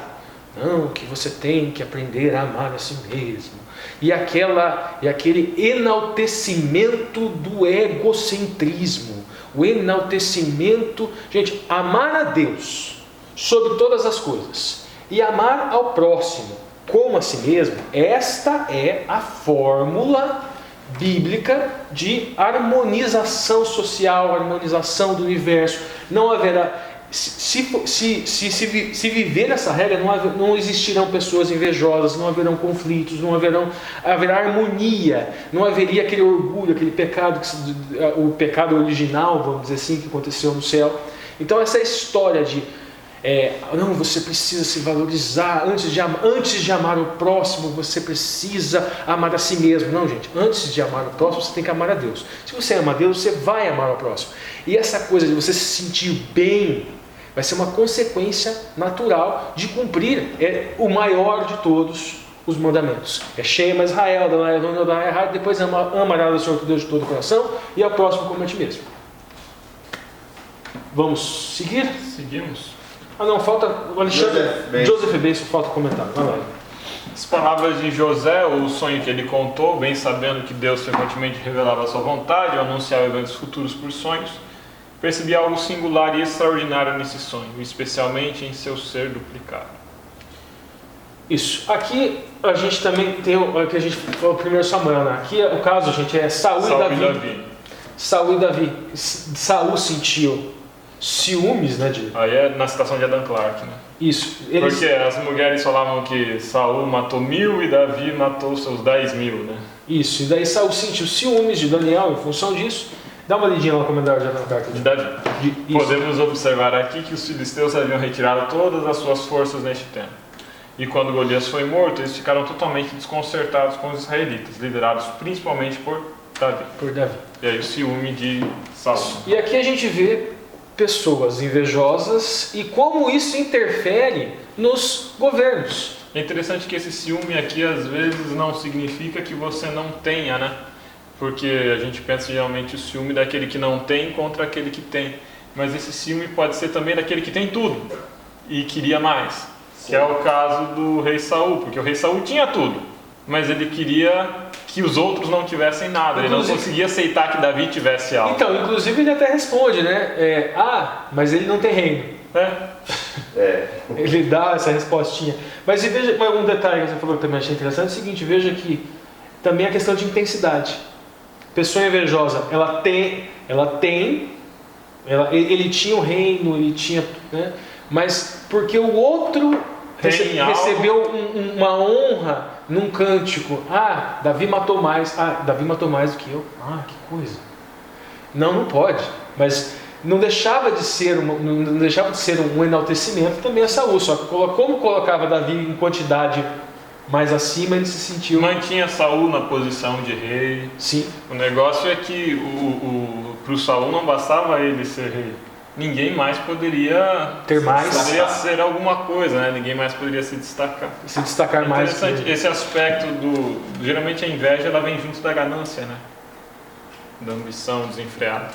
Não, que você tem que aprender a amar a si mesmo. E aquele enaltecimento do egocentrismo, o enaltecimento. Gente, amar a Deus sobre todas as coisas e amar ao próximo como a si mesmo, esta é a fórmula bíblica de harmonização social, harmonização do universo. Não haverá, se viver essa regra, não existirão pessoas invejosas, não haverão conflitos, haverá harmonia, não haveria aquele orgulho, aquele pecado, o pecado original, vamos dizer assim, que aconteceu no céu. Então essa história de não, você precisa se valorizar, antes de amar o próximo, você precisa amar a si mesmo. Não, gente, antes de amar o próximo, você tem que amar a Deus. Se você ama a Deus, você vai amar o próximo. E essa coisa de você se sentir bem vai ser uma consequência natural de cumprir o maior de todos os mandamentos. Shema Israel, depois amarás o Senhor teu Deus de todo o coração e ao próximo como a ti mesmo. Vamos seguir? Seguimos. Não, falta o Alexandre Joseph Benson, falta comentário. Vai lá. As palavras de José, o sonho que ele contou, bem sabendo que Deus frequentemente revelava a sua vontade, ou anunciava eventos futuros por sonhos, percebi algo singular e extraordinário nesse sonho, especialmente em seu ser duplicado. Isso. Aqui a gente também tem aqui a gente foi o primeiro Samuel, né? Aqui o caso, gente, é Saul e Davi. Saul e Davi. Saul sentiu ciúmes, né? Aí é na citação de Adam Clarke, né? Isso. Porque as mulheres falavam que Saul matou 1000 e Davi matou seus 10.000, né? Isso. E daí Saul sentiu ciúmes de Daniel em função disso. Dá uma lidinha no comentário de Adam Clarke. De Davi. Podemos observar aqui que os filisteus haviam retirado todas as suas forças neste tempo. E quando Golias foi morto, eles ficaram totalmente desconcertados com os israelitas, liderados principalmente por Davi. E aí o ciúme de Saul. E aqui a gente vê pessoas invejosas e como isso interfere nos governos. É interessante que esse ciúme aqui às vezes não significa que você não tenha, né? Porque a gente pensa geralmente o ciúme daquele que não tem contra aquele que tem. Mas esse ciúme pode ser também daquele que tem tudo e queria mais. Que é o caso do rei Saul, porque o rei Saul tinha tudo, mas ele queria que os outros não tivessem nada, ele não conseguia aceitar que Davi tivesse algo. Então, inclusive ele até responde, né? Mas ele não tem reino. Ele dá essa respostinha. Mas e veja um detalhe que você falou que também achei interessante, é o seguinte, veja que também a questão de intensidade. Pessoa invejosa, ele tinha o reino, ele tinha, né? Mas porque o outro recebeu uma honra num cântico. Davi matou mais. Davi matou mais do que eu. Que coisa. Não pode. Mas não deixava de ser um enaltecimento também a Saul. Só que como colocava Davi em quantidade mais acima, ele se sentiu... Mantinha Saul na posição de rei. Sim. O negócio é que para o Saul não bastava ele ser rei. Ninguém mais poderia ser alguma coisa, né? Ninguém mais poderia se destacar mais. Interessante esse aspecto geralmente a inveja ela vem junto da ganância, né? Da ambição desenfreada.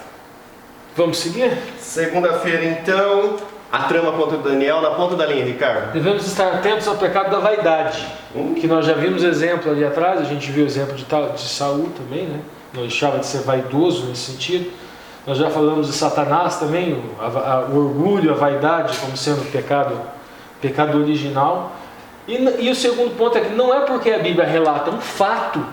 Vamos seguir? Segunda-feira, então, a trama contra Daniel na ponta da linha, Ricardo. Devemos estar atentos ao pecado da vaidade, que nós já vimos exemplo ali atrás. A gente viu o exemplo de Saul também, né? Não deixava de ser vaidoso nesse sentido. Nós já falamos de Satanás também, o orgulho, a vaidade como sendo pecado original. E o segundo ponto é que não é porque a Bíblia relata um fato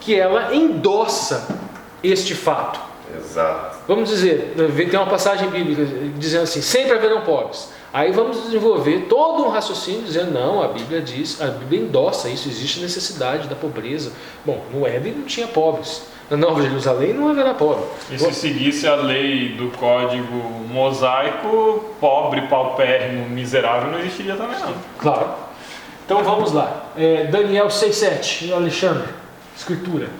que ela endossa este fato. Exato. Vamos dizer, tem uma passagem bíblica dizendo assim, sempre haverão pobres. Aí vamos desenvolver todo um raciocínio dizendo, não, a Bíblia endossa isso, existe necessidade da pobreza. Bom, no Éden não tinha pobres. Na Nova Jerusalém não haverá pobre. E se seguisse a lei do código mosaico, pobre, paupérrimo, miserável não existiria também não. Claro. Então vamos lá. Daniel 6,7. Alexandre, escritura.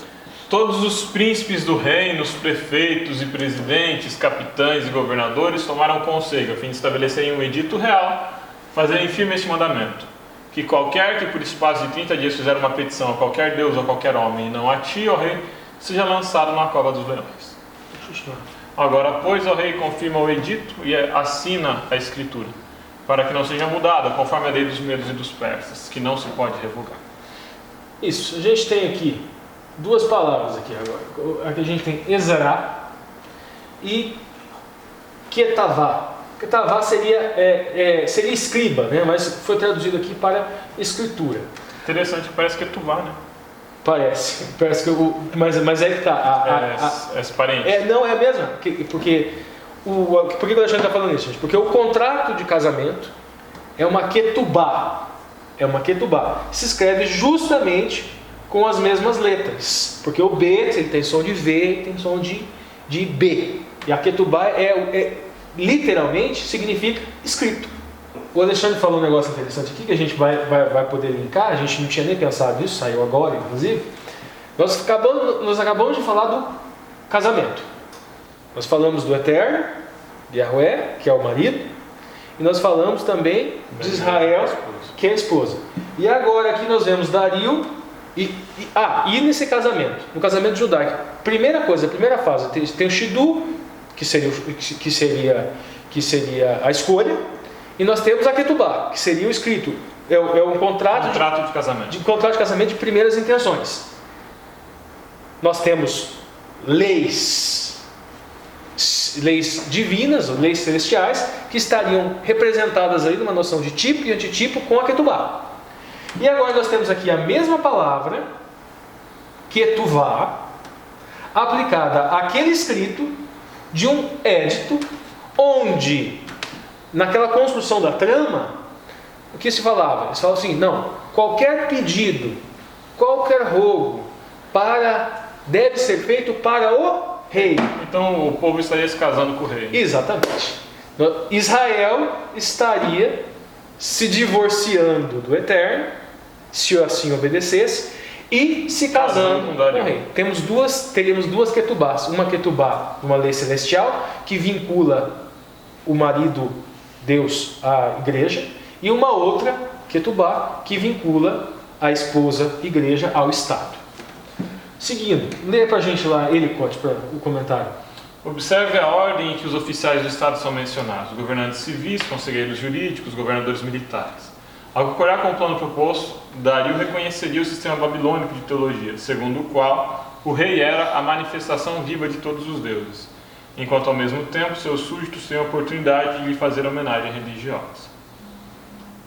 Todos os príncipes do reino, os prefeitos e presidentes, capitães e governadores tomaram conselho a fim de estabelecerem um edito real, fazerem firme este mandamento, que qualquer que por espaço de 30 dias fizer uma petição a qualquer deus ou a qualquer homem, e não a ti, ó rei, seja lançado na cova dos leões. Agora, pois, o rei confirma o edito e assina a escritura, para que não seja mudada, conforme a lei dos medos e dos persas, que não se pode revogar. Isso, a gente tem aqui duas palavras aqui agora. Aqui a gente tem Ezra e Ketavá. Ketavá seria escriba, né? Mas foi traduzido aqui para escritura. Interessante, parece que é Tuvá, né? Parece que mas é que está. É parente. Não, é mesmo. Por que o Alexandre está falando isso, gente? Porque o contrato de casamento é uma ketubá. Se escreve justamente com as mesmas letras. Porque o B ele tem som de V e tem som de B. E a ketubá literalmente significa escrito. O Alexandre falou um negócio interessante aqui que a gente vai poder linkar. A gente não tinha nem pensado nisso, saiu agora inclusive. Nós acabamos de falar do casamento. Nós falamos do Eterno, de Yahweh, que é o marido, e nós falamos também de Israel, que é a esposa. E agora aqui nós vemos Dario e nesse casamento, no casamento judaico, primeira fase, tem o Shidu, que seria a escolha. E nós temos a Ketubá, que seria o escrito. É um contrato de casamento. Contrato de casamento de primeiras intenções. Nós temos leis divinas, leis celestiais, que estariam representadas aí numa noção de tipo e antitipo com a Ketubá. E agora nós temos aqui a mesma palavra, ketuvá, aplicada àquele escrito de um édito, onde, naquela construção da trama, o que se falava? Eles falavam assim, não, qualquer pedido, qualquer rogo, deve ser feito para o rei. Então o povo estaria se casando com o rei. Exatamente. Israel estaria se divorciando do Eterno, se assim obedecesse, e se casando com o rei. Teríamos duas ketubás. Uma ketubá, uma lei celestial, que vincula o marido, Deus, à igreja, e uma outra ketubá, que vincula a esposa, igreja, ao Estado. Seguindo, lê pra gente lá, Elicote, para o comentário. Observe a ordem em que os oficiais do Estado são mencionados: governantes civis, conselheiros jurídicos, governadores militares. Ao concordar com o plano proposto, Dario reconheceria o sistema babilônico de teologia, segundo o qual o rei era a manifestação viva de todos os deuses, enquanto ao mesmo tempo seus súditos têm a oportunidade de lhe fazer homenagem religiosa.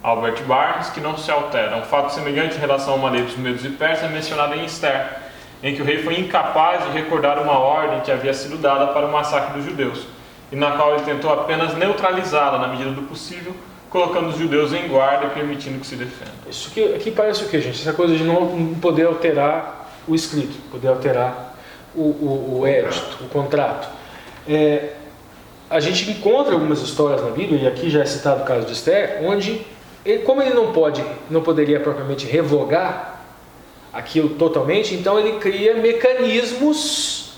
Albert Barnes, que não se altera. Um fato semelhante em relação a uma lei dos Medos e Persas é mencionado em Esther, em que o rei foi incapaz de recordar uma ordem que havia sido dada para o massacre dos judeus, e na qual ele tentou apenas neutralizá-la na medida do possível, colocando os judeus em guarda e permitindo que se defendam. Isso aqui parece o que, gente? Essa coisa de não poder alterar o escrito, poder alterar o édito, o contrato. A gente encontra algumas histórias na Bíblia, e aqui já é citado o caso de Esther, onde, como ele não poderia propriamente revogar aquilo totalmente, então ele cria mecanismos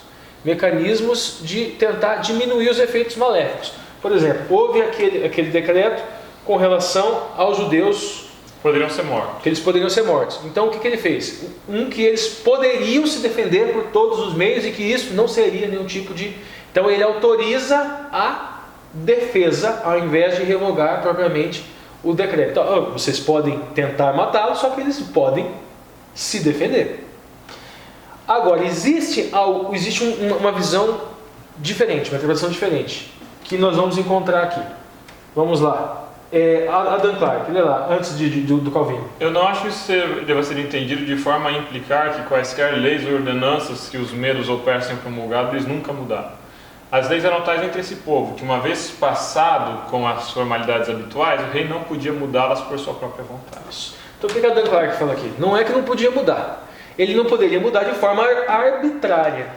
de tentar diminuir os efeitos maléficos. Por exemplo, houve aquele decreto com relação aos judeus poderiam ser mortos. Que eles poderiam ser mortos. Então o que ele fez? Que eles poderiam se defender por todos os meios e que isso não seria nenhum tipo de... Então ele autoriza a defesa ao invés de revogar propriamente o decreto. Então, vocês podem tentar matá-lo, só que eles podem se defender. Agora, existe uma visão diferente, uma interpretação diferente, que nós vamos encontrar aqui. Vamos lá. Adam Clarke, lê lá, antes do Calvino. Eu não acho que isso deva ser entendido de forma a implicar que quaisquer leis ou ordenanças que os medos ou persas tenham promulgado, eles nunca mudaram. As leis eram tais entre esse povo, que uma vez passado com as formalidades habituais, o rei não podia mudá-las por sua própria vontade. Então o que Adam Clarke fala aqui? Não é que não podia mudar. Ele não poderia mudar de forma arbitrária.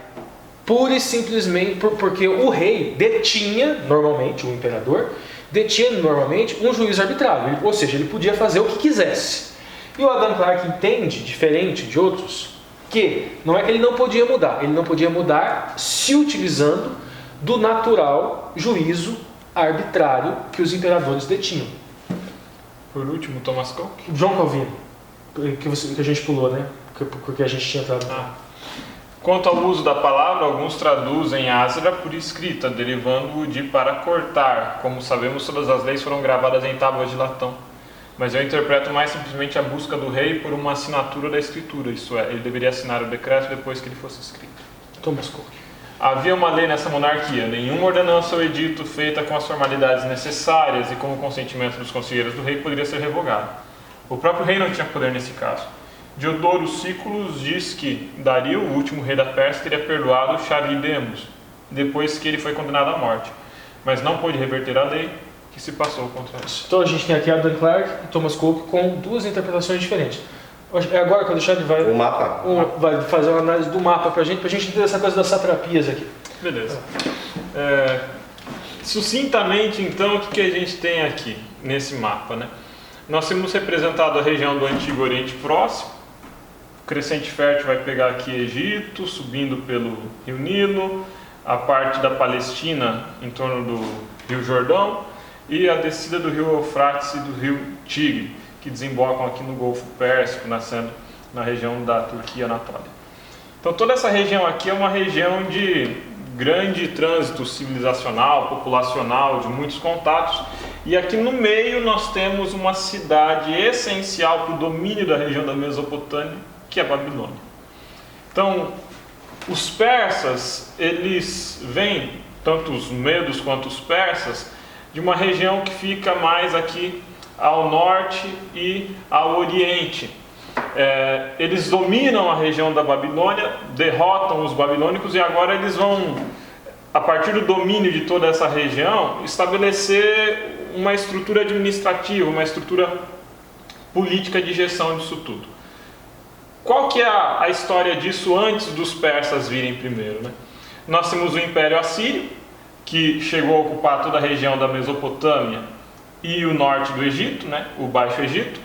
Pura e simplesmente porque o rei detinha, normalmente, o imperador, detinha normalmente um juiz arbitrário. Ou seja, ele podia fazer o que quisesse. E o Adam Clarke entende, diferente de outros, que não é que ele não podia mudar se utilizando do natural juízo arbitrário que os imperadores detinham. Por último, Thomas Coke. João Calvino, que a gente pulou, né? Porque a gente tinha entrado. Quanto ao uso da palavra, alguns traduzem asra por escrita, derivando-o de para cortar. Como sabemos, todas as leis foram gravadas em tábuas de latão. Mas eu interpreto mais simplesmente a busca do rei por uma assinatura da escritura, isso é, ele deveria assinar o decreto depois que ele fosse escrito. Thomas Coke. Havia uma lei nessa monarquia, nenhuma ordenança ou edito feita com as formalidades necessárias e com o consentimento dos conselheiros do rei poderia ser revogado. O próprio rei não tinha poder nesse caso. Diodoro Sículos diz que Dario, o último rei da Pérsia, teria perdoado Charidemos, depois que ele foi condenado à morte, mas não pôde reverter a lei que se passou contra ele. Então a gente tem aqui Adam Clarke e Thomas Coke com duas interpretações diferentes. É agora que o Alexandre vai fazer uma análise do mapa para a gente entender essa coisa das satrapias aqui. Beleza. Sucintamente, então, o que a gente tem aqui nesse mapa, né? Nós temos representado a região do Antigo Oriente Próximo. O crescente fértil vai pegar aqui Egito, subindo pelo Rio Nilo, a parte da Palestina em torno do Rio Jordão e a descida do Rio Eufrates e do Rio Tigre, que desembocam aqui no Golfo Pérsico, nascendo na região da Turquia Anatólia. Então toda essa região aqui é uma região de grande trânsito civilizacional, populacional, de muitos contatos, e aqui no meio nós temos uma cidade essencial para o domínio da região da Mesopotâmia, que é a Babilônia. Então os persas, eles vêm, tanto os medos quanto os persas, de uma região que fica mais aqui ao norte e ao oriente. Eles dominam a região da Babilônia, derrotam os babilônicos e agora eles vão, a partir do domínio de toda essa região, estabelecer uma estrutura administrativa, uma estrutura política de gestão disso tudo. Qual que é a história disso antes dos persas virem primeiro, né? Nós temos o Império Assírio, que chegou a ocupar toda a região da Mesopotâmia e o norte do Egito, né? O Baixo Egito.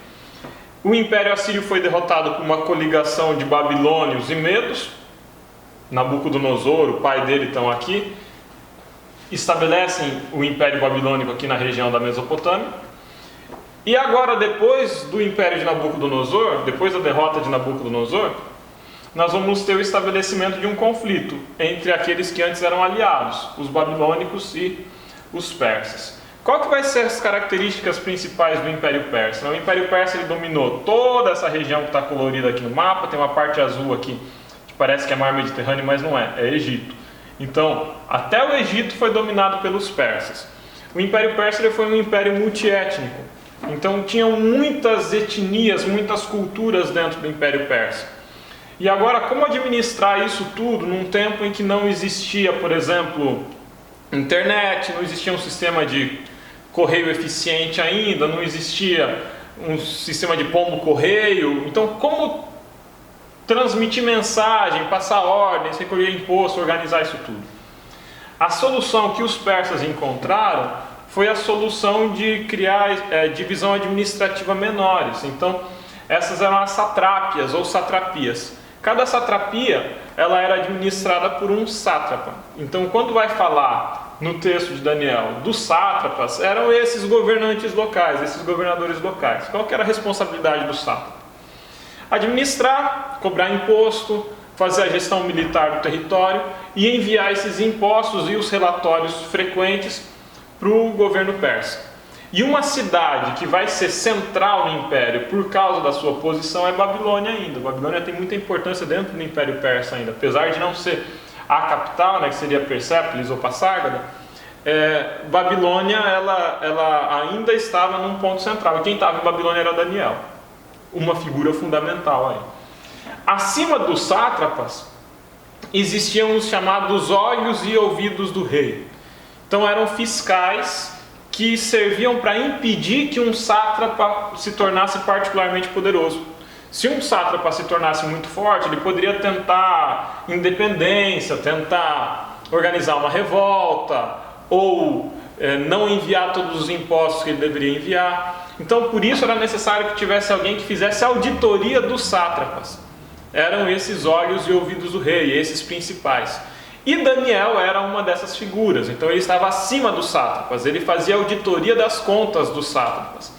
O Império Assírio foi derrotado por uma coligação de babilônios e medos. Nabucodonosor, o pai dele, estão aqui. Estabelecem o Império Babilônico aqui na região da Mesopotâmia. E agora, depois do Império de Nabucodonosor, depois da derrota de Nabucodonosor, nós vamos ter o estabelecimento de um conflito entre aqueles que antes eram aliados, os babilônicos e os persas. Qual que vai ser as características principais do Império Persa? O Império Persa ele dominou toda essa região que está colorida aqui no mapa. Tem uma parte azul aqui que parece que é mar Mediterrâneo, mas não é, é Egito. Então, até o Egito foi dominado pelos persas. O Império Persa ele foi um império multiétnico. Então, tinham muitas etnias, muitas culturas dentro do Império Persa. E agora, como administrar isso tudo num tempo em que não existia, por exemplo, internet, não existia um sistema de correio eficiente ainda, não existia um sistema de pombo-correio. Então, como transmitir mensagem, passar ordens, recolher imposto, organizar isso tudo? A solução que os persas encontraram foi a solução de criar divisão administrativa menores. Então, essas eram as satrápias ou satrapias. Cada satrapia ela era administrada por um sátrapa. Então, quando vai falar no texto de Daniel dos sátrapas, eram esses governantes locais, esses governadores locais. Qual que era a responsabilidade do sátrapa? Administrar, cobrar imposto, fazer a gestão militar do território e enviar esses impostos e os relatórios frequentes para o governo persa. E uma cidade que vai ser central no Império por causa da sua posição é Babilônia ainda. Babilônia tem muita importância dentro do Império Persa ainda, apesar de não ser a capital, né, que seria Persépolis ou Passárgada. Babilônia ela ainda estava num ponto central. E quem estava em Babilônia era Daniel, uma figura fundamental aí. Acima dos sátrapas existiam os chamados olhos e ouvidos do rei. Então eram fiscais que serviam para impedir que um sátrapa se tornasse particularmente poderoso. Se um sátrapa se tornasse muito forte, ele poderia tentar independência, tentar organizar uma revolta, ou não enviar todos os impostos que ele deveria enviar. Então, por isso era necessário que tivesse alguém que fizesse auditoria dos sátrapas. Eram esses olhos e ouvidos do rei, esses principais. E Daniel era uma dessas figuras, então ele estava acima dos sátrapas, ele fazia auditoria das contas dos sátrapas.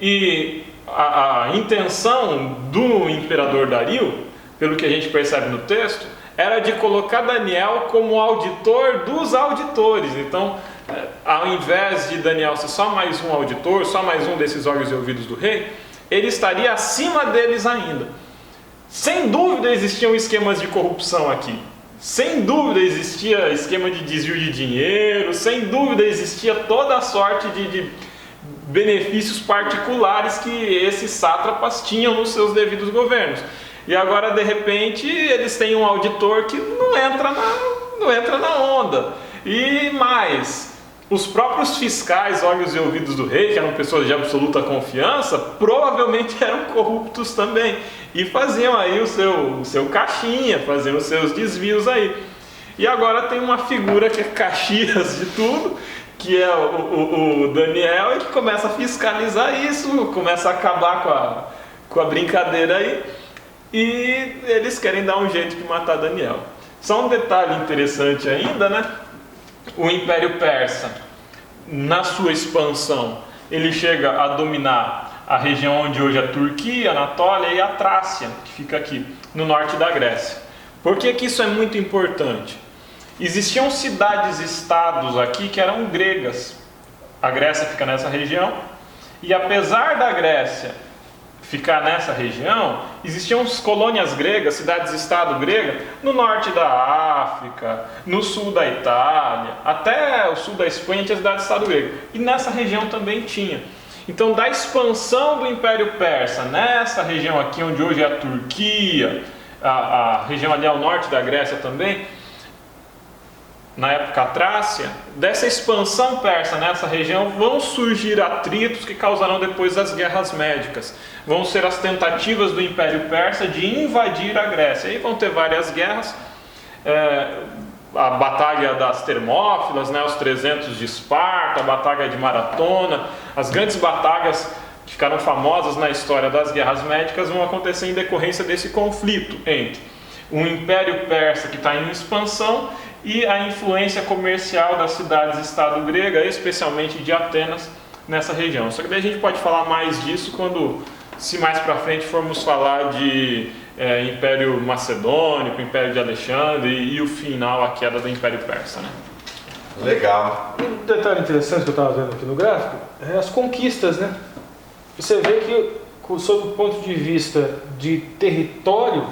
E a intenção do imperador Dario, pelo que a gente percebe no texto, era de colocar Daniel como auditor dos auditores. Então, ao invés de Daniel ser só mais um auditor, só mais um desses olhos e ouvidos do rei, ele estaria acima deles ainda. Sem dúvida existiam esquemas de corrupção aqui. Sem dúvida existia esquema de desvio de dinheiro, sem dúvida existia toda a sorte de benefícios particulares que esses sátrapas tinham nos seus devidos governos. E agora, de repente, eles têm um auditor que não entra na onda. E mais, os próprios fiscais, olhos e ouvidos do rei, que eram pessoas de absoluta confiança, provavelmente eram corruptos também. E faziam aí o seu caixinha, faziam os seus desvios aí. E agora tem uma figura que é Caxias de tudo, que é o Daniel, e que começa a fiscalizar isso, começa a acabar com a brincadeira aí. E eles querem dar um jeito de matar Daniel. Só um detalhe interessante ainda, né? O Império Persa, na sua expansão, ele chega a dominar a região onde hoje é a Turquia, a Anatólia e a Trácia, que fica aqui no norte da Grécia. Por que que isso é muito importante? Existiam cidades-estados aqui que eram gregas. A Grécia fica nessa região, e apesar da Grécia ficar nessa região, existiam colônias gregas, cidades-estado grega, no norte da África, no sul da Itália, até o sul da Espanha tinha cidade-estado grega. E nessa região também tinha. Então, da expansão do Império Persa nessa região aqui, onde hoje é a Turquia, a região ali ao norte da Grécia também, na época Trácia, dessa expansão persa nessa região vão surgir atritos que causarão depois as guerras médicas. Vão ser as tentativas do Império Persa de invadir a Grécia. Aí vão ter várias guerras, a Batalha das Termópilas, né, os 300 de Esparta, a Batalha de Maratona, as grandes batalhas que ficaram famosas na história das guerras médicas vão acontecer em decorrência desse conflito entre o Império Persa, que está em expansão, e a influência comercial das cidades-estado grega, especialmente de Atenas, nessa região. Só que daí a gente pode falar mais disso quando, se mais para frente formos falar de Império Macedônico, Império de Alexandre e o final, a queda do Império Persa, né? Legal. Um detalhe interessante que eu estava vendo aqui no gráfico é as conquistas, né? Você vê que, sob o ponto de vista de território,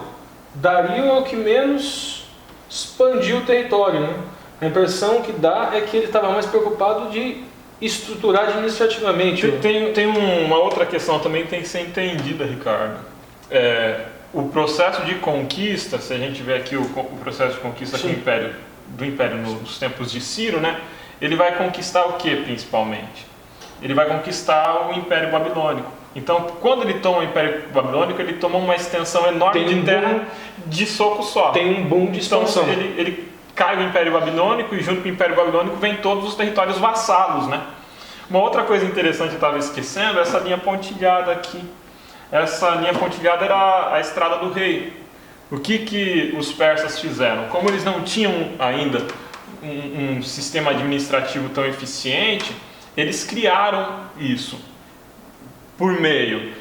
Dario é o que menos expandiu o território, né? A impressão que dá é que ele estava mais preocupado de estruturar administrativamente. Tem uma outra questão também que tem que ser entendida, Ricardo. O processo de conquista, se a gente vê aqui o processo de conquista do Império nos tempos de Ciro, né? Ele vai conquistar o que principalmente? Ele vai conquistar o Império Babilônico. Então, quando ele toma o Império Babilônico, ele toma uma extensão enorme de terra de soco só. Tem um boom de expansão. Então, ele cai o Império Babilônico e junto com o Império Babilônico vem todos os territórios vassalos, né? Uma outra coisa interessante que eu estava esquecendo é essa linha pontilhada aqui. Essa linha pontilhada era a Estrada do Rei. O que os persas fizeram? Como eles não tinham ainda um sistema administrativo tão eficiente, eles criaram isso por meio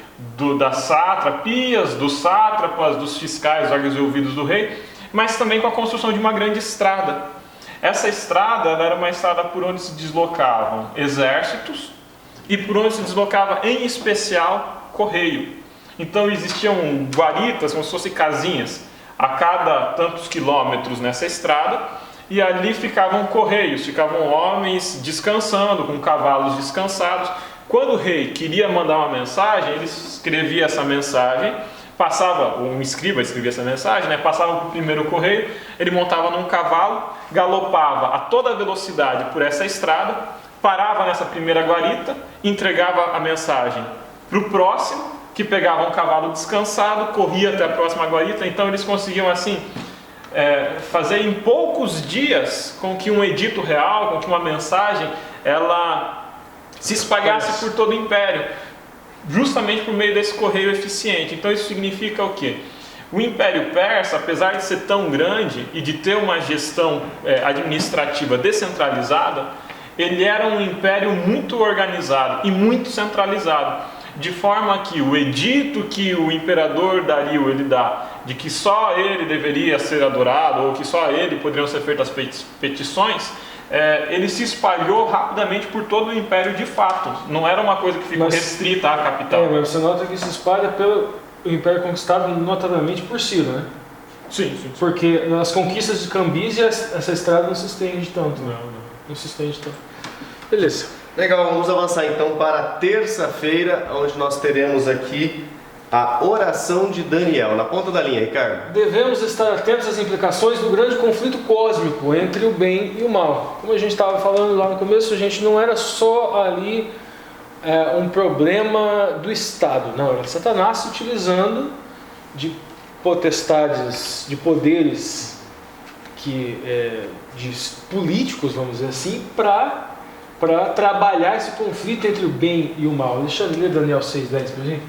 das sátrapias, dos sátrapas, dos fiscais, órgãos e ouvidos do rei, mas também com a construção de uma grande estrada. Essa estrada era uma estrada por onde se deslocavam exércitos e por onde se deslocava, em especial, correio. Então existiam guaritas, como se fossem casinhas, a cada tantos quilômetros nessa estrada, e ali ficavam correios, ficavam homens descansando, com cavalos descansados. Quando o rei queria mandar uma mensagem, ele escrevia essa mensagem, um escriba escrevia essa mensagem, né? Passava para o primeiro correio, ele montava num cavalo, galopava a toda velocidade por essa estrada, parava nessa primeira guarita, entregava a mensagem para o próximo, que pegava um cavalo descansado, corria até a próxima guarita. Então eles conseguiam assim fazer em poucos dias com que um edito real, com que uma mensagem, ela se espalhasse por todo o império, justamente por meio desse correio eficiente. Então isso significa o quê? O Império Persa, apesar de ser tão grande e de ter uma gestão administrativa descentralizada, ele era um império muito organizado e muito centralizado, de forma que o edito que o imperador Dario ele dá, de que só ele deveria ser adorado, ou que só a ele poderiam ser feitas petições, ele se espalhou rapidamente por todo o império de fato. Não era uma coisa que ficou restrita à capital. Mas você nota que se espalha pelo império conquistado notavelmente por Ciro, né? Sim. Porque nas conquistas de Cambyse essa estrada não se estende tanto. Não se estende tanto. Beleza. Legal, vamos avançar então para terça-feira, onde nós teremos aqui a oração de Daniel. Na ponta da linha, Ricardo. Devemos estar atentos às implicações do grande conflito cósmico entre o bem e o mal. Como a gente estava falando lá no começo, a gente não era só ali um problema do Estado, não, era Satanás se utilizando de potestades, de poderes de políticos, vamos dizer assim, para trabalhar esse conflito entre o bem e o mal. Deixa eu ler Daniel 6:10 para a gente.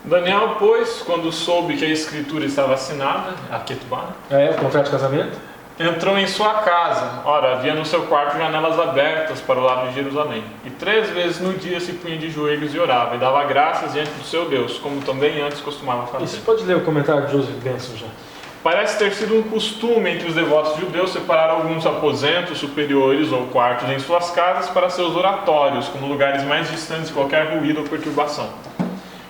Daniel, pois, quando soube que a escritura estava assinada, a Ketubá, o contrato de casamento, entrou em sua casa. Ora, havia no seu quarto janelas abertas para o lado de Jerusalém. E 3 vezes no dia se punha de joelhos e orava, e dava graças diante do seu Deus, como também antes costumava fazer. Você pode ler o comentário de Joseph Benson já. Parece ter sido um costume entre os devotos judeus separar alguns aposentos superiores ou quartos em suas casas para seus oratórios, como lugares mais distantes de qualquer ruído ou perturbação.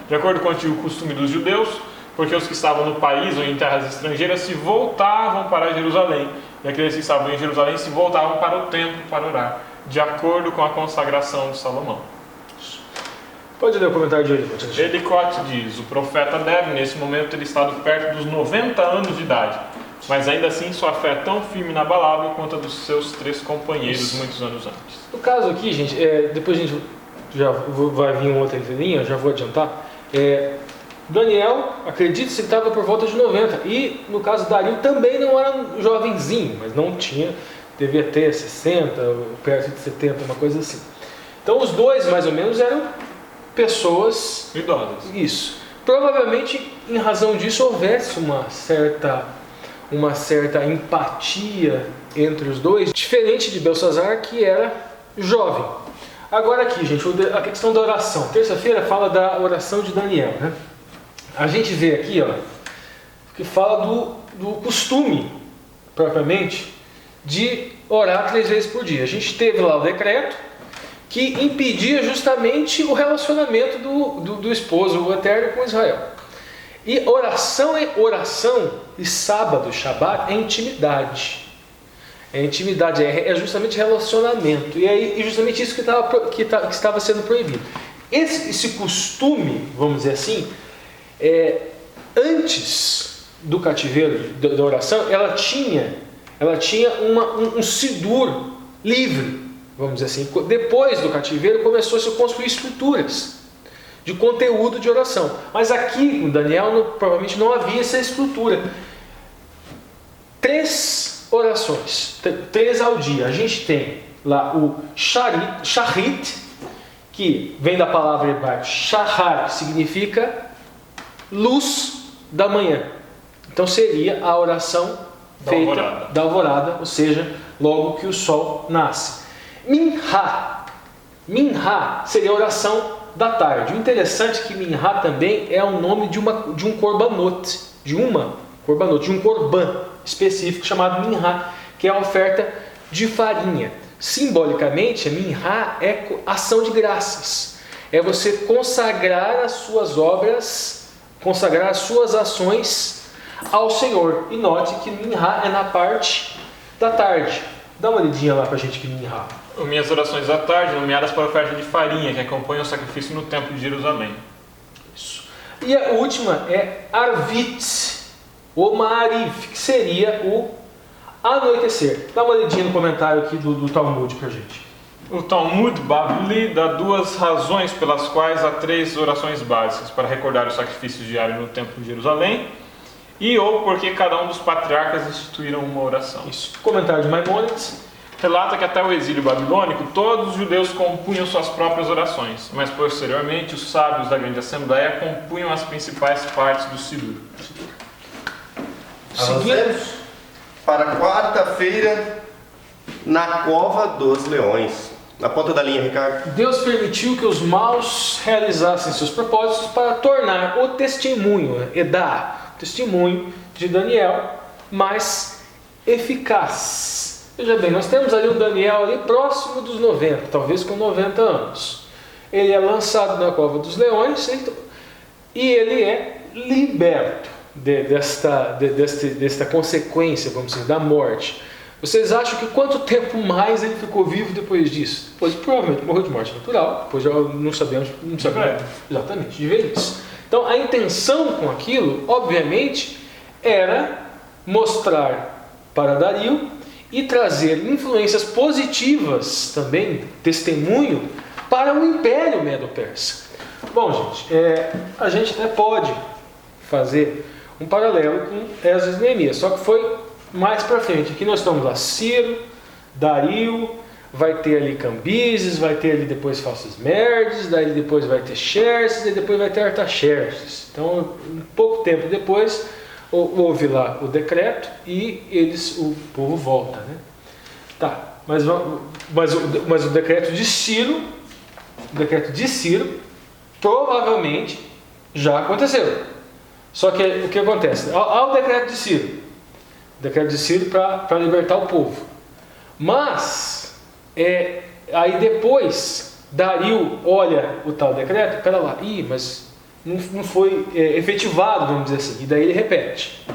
De acordo com o antigo costume dos judeus, porque os que estavam no país ou em terras estrangeiras se voltavam para Jerusalém, e aqueles que estavam em Jerusalém se voltavam para o templo para orar, de acordo com a consagração de Salomão. Pode ler o comentário de ele. Elicote diz: o profeta deve, nesse momento, ter estado perto dos 90 anos de idade, mas ainda assim sua fé é tão firme e inabalável quanto a dos seus 3 companheiros muitos anos antes. No caso aqui, gente, depois a gente já vai vir uma outra entrelinha, já vou adiantar. Daniel, acredita-se que estava por volta de 90. E no caso Dario também não era um jovenzinho, mas não tinha, devia ter 60, perto de 70, uma coisa assim. Então os dois mais ou menos eram pessoas idosas. Isso. Provavelmente em razão disso houvesse uma certa empatia entre os dois, diferente de Belsazar, que era jovem. Agora aqui, gente, a questão da oração. Terça-feira fala da oração de Daniel, né? A gente vê aqui, ó, que fala do costume, propriamente, de orar 3 vezes por dia. A gente teve lá o decreto que impedia justamente o relacionamento do esposo, o Eterno, com Israel. E oração e sábado, Shabat, é intimidade. É intimidade, é justamente relacionamento. E aí, justamente isso que estava sendo proibido. Esse costume, vamos dizer assim, antes do cativeiro da oração, ela tinha um sidur livre, vamos dizer assim. Depois do cativeiro começou-se a construir estruturas de conteúdo de oração. Mas aqui com Daniel provavelmente não havia essa estrutura. 3 orações, 3 ao dia. A gente tem lá o Sharit, que vem da palavra hebraica Shahar, significa luz da manhã. Então seria a oração feita da alvorada, ou seja, logo que o sol nasce. Minha seria a oração da tarde. O interessante é que Minha também é o nome de um korbanot, de um korban específico chamado Minha, que é a oferta de farinha. Simbolicamente, a Minha é ação de graças. É você consagrar as suas obras, consagrar as suas ações ao Senhor. E note que Minha é na parte da tarde. Dá uma olhadinha lá para a gente que Minha. Minhas orações da tarde, nomeadas para a oferta de farinha, que acompanha o sacrifício no templo de Jerusalém. Isso. E a última é Arvit, ou Ma'ariv, que seria o anoitecer. Dá uma olhadinha no comentário aqui do Talmud para a gente. O Talmud Bavli dá 2 razões pelas quais há 3 orações básicas: para recordar o sacrifício diário no templo de Jerusalém, e ou porque cada um dos patriarcas instituíram uma oração. Isso. Comentário de Maimônides relata que até o exílio babilônico todos os judeus compunham suas próprias orações, mas posteriormente os sábios da grande assembleia compunham as principais partes do Sidur. Seguimos para quarta-feira na cova dos leões. Na ponta da linha, Ricardo. Deus permitiu que os maus realizassem seus propósitos para tornar o testemunho, Edá, o testemunho de Daniel, mais eficaz. Veja bem, nós temos ali um Daniel ali próximo dos 90, talvez com 90 anos. Ele é lançado na cova dos leões e ele é liberto desta consequência, vamos dizer, da morte. Vocês acham que quanto tempo mais ele ficou vivo depois disso? Depois provavelmente morreu de morte natural, depois já não sabemos exatamente de velhice. Então a intenção com aquilo, obviamente, era mostrar para Dario e trazer influências positivas também, testemunho, para o Império Medo-Persa. Bom, gente, a gente até pode fazer um paralelo com Esdras e Neemias, só que foi mais para frente. Aqui nós estamos lá, Ciro, Dario, vai ter ali Cambises, vai ter ali depois Falsesmerdes, daí depois vai ter Xerxes, e depois vai ter Artaxerxes. Então, um pouco tempo depois, houve lá o decreto e o povo volta, né? Tá, mas o decreto de Ciro, provavelmente já aconteceu. Só que o que acontece? Há o decreto de Ciro para libertar o povo. Mas aí depois Dario olha o tal decreto, espera lá, mas não foi efetivado, vamos dizer assim, e daí ele repete.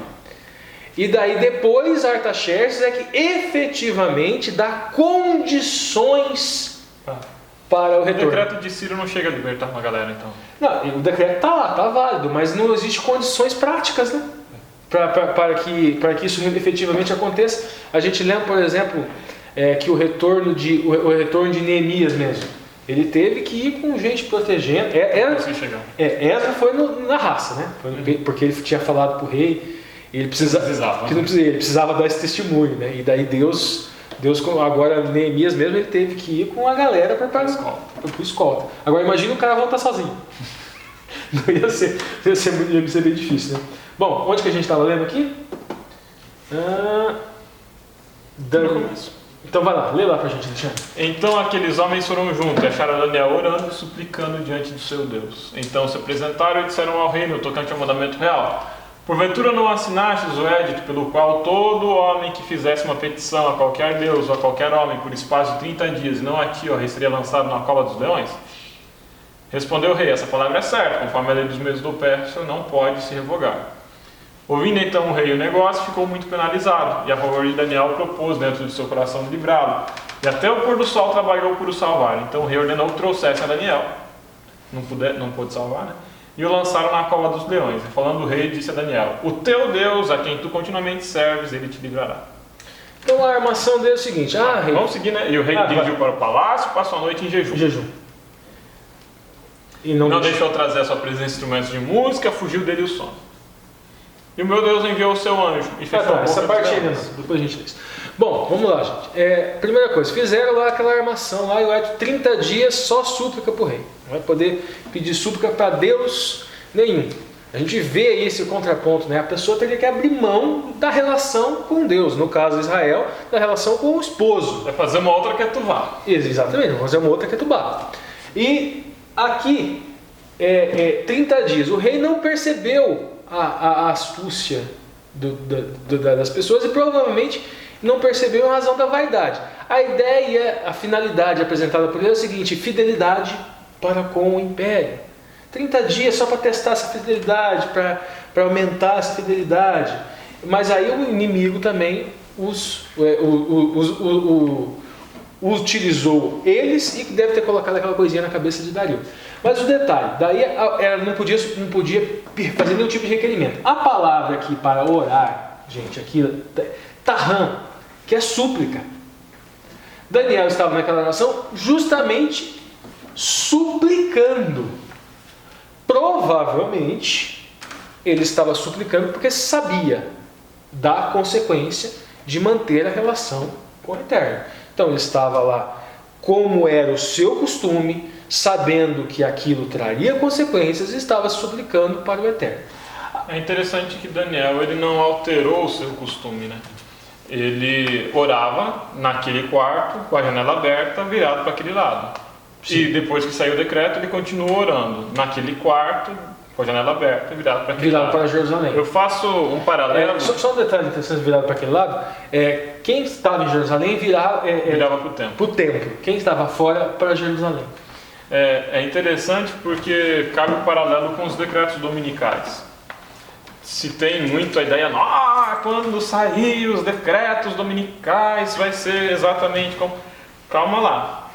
E daí depois Artaxerxes é que efetivamente dá condições para o O retorno. decreto de Ciro não chega a libertar uma galera, então. Não, o decreto está lá, está válido, mas não existe condições práticas, né? Para que isso efetivamente aconteça. A gente lembra, por exemplo, que o retorno de Neemias mesmo, ele teve que ir com gente protegendo. Ezra foi na raça, né? Porque ele tinha falado para o rei, ele precisava dar esse testemunho, né? E daí Deus agora Neemias mesmo, ele teve que ir com a galera para o escolta. Agora imagina o cara voltar sozinho. Não ia ser bem difícil, né? Bom, onde que a gente estava lendo aqui? Então vai lá, lê lá pra gente, Alexandre. Então aqueles homens foram juntos, acharam Daniel orando e suplicando diante do seu Deus. Então se apresentaram e disseram ao rei no tocante ao mandamento real: porventura não assinastes o edito pelo qual todo homem que fizesse uma petição a qualquer Deus ou a qualquer homem por espaço de 30 dias, e não a ti, ó rei, seria lançado na cova dos leões? Respondeu o rei: essa palavra é certa, conforme a lei dos meses do Pérsia, não pode se revogar. Ouvindo então o rei o negócio, ficou muito penalizado, e a favor de Daniel propôs dentro de seu coração de livrá-lo. E até o pôr do sol trabalhou por o salvar. Então o rei ordenou que trouxessem a Daniel. Não pôde salvar, né? E o lançaram na cova dos leões. E falando o rei, disse a Daniel: o teu Deus, a quem tu continuamente serves, ele te livrará. Então a armação dele é o seguinte: rei. Vamos seguir, né? E o rei dirigiu para o palácio, passou a noite em jejum. E não deixou trazer a sua presença de instrumentos de música, fugiu dele o sono. E o meu Deus enviou o seu anjo e fechou a boca essa parte ainda não. Depois a gente fez. Bom, vamos lá, gente. Primeira coisa, fizeram lá aquela armação lá, e o Edito 30 dias só súplica para o rei. Não vai poder pedir súplica para Deus nenhum. A gente vê aí esse contraponto, né? A pessoa teria que abrir mão da relação com Deus, no caso Israel, da relação com o esposo. Vai fazer uma outra ketuvá. Exatamente, vai fazer uma outra ketubá. E aqui, 30 dias, o rei não percebeu a astúcia das pessoas e provavelmente não percebeu a razão da vaidade. A ideia, a finalidade apresentada por ele é o seguinte: fidelidade para com o império. 30 dias só para testar essa fidelidade, para aumentar essa fidelidade. Mas aí o inimigo também utilizou eles e deve ter colocado aquela coisinha na cabeça de Dario. Mas o detalhe, daí ela não podia fazer nenhum tipo de requerimento. A palavra aqui para orar, gente, aqui, taham, que é súplica. Daniel estava naquela oração justamente suplicando. Provavelmente ele estava suplicando porque sabia da consequência de manter a relação com o Eterno. Então ele estava lá, como era o seu costume, sabendo que aquilo traria consequências, e estava suplicando para o Eterno. É interessante que Daniel ele não alterou o seu costume, né? Ele orava naquele quarto, com a janela aberta, virado para aquele lado. Sim. E depois que saiu o decreto, ele continuou orando naquele quarto, com a janela aberta, virado para aquele lado. Virado para Jerusalém. Eu faço um paralelo. Só um detalhe interessante, virado para aquele lado. Quem estava em Jerusalém virava para o templo. Quem estava fora, para Jerusalém. É interessante porque cabe um paralelo com os decretos dominicais. Se tem muito a ideia, quando sair os decretos dominicais vai ser exatamente como... Calma lá.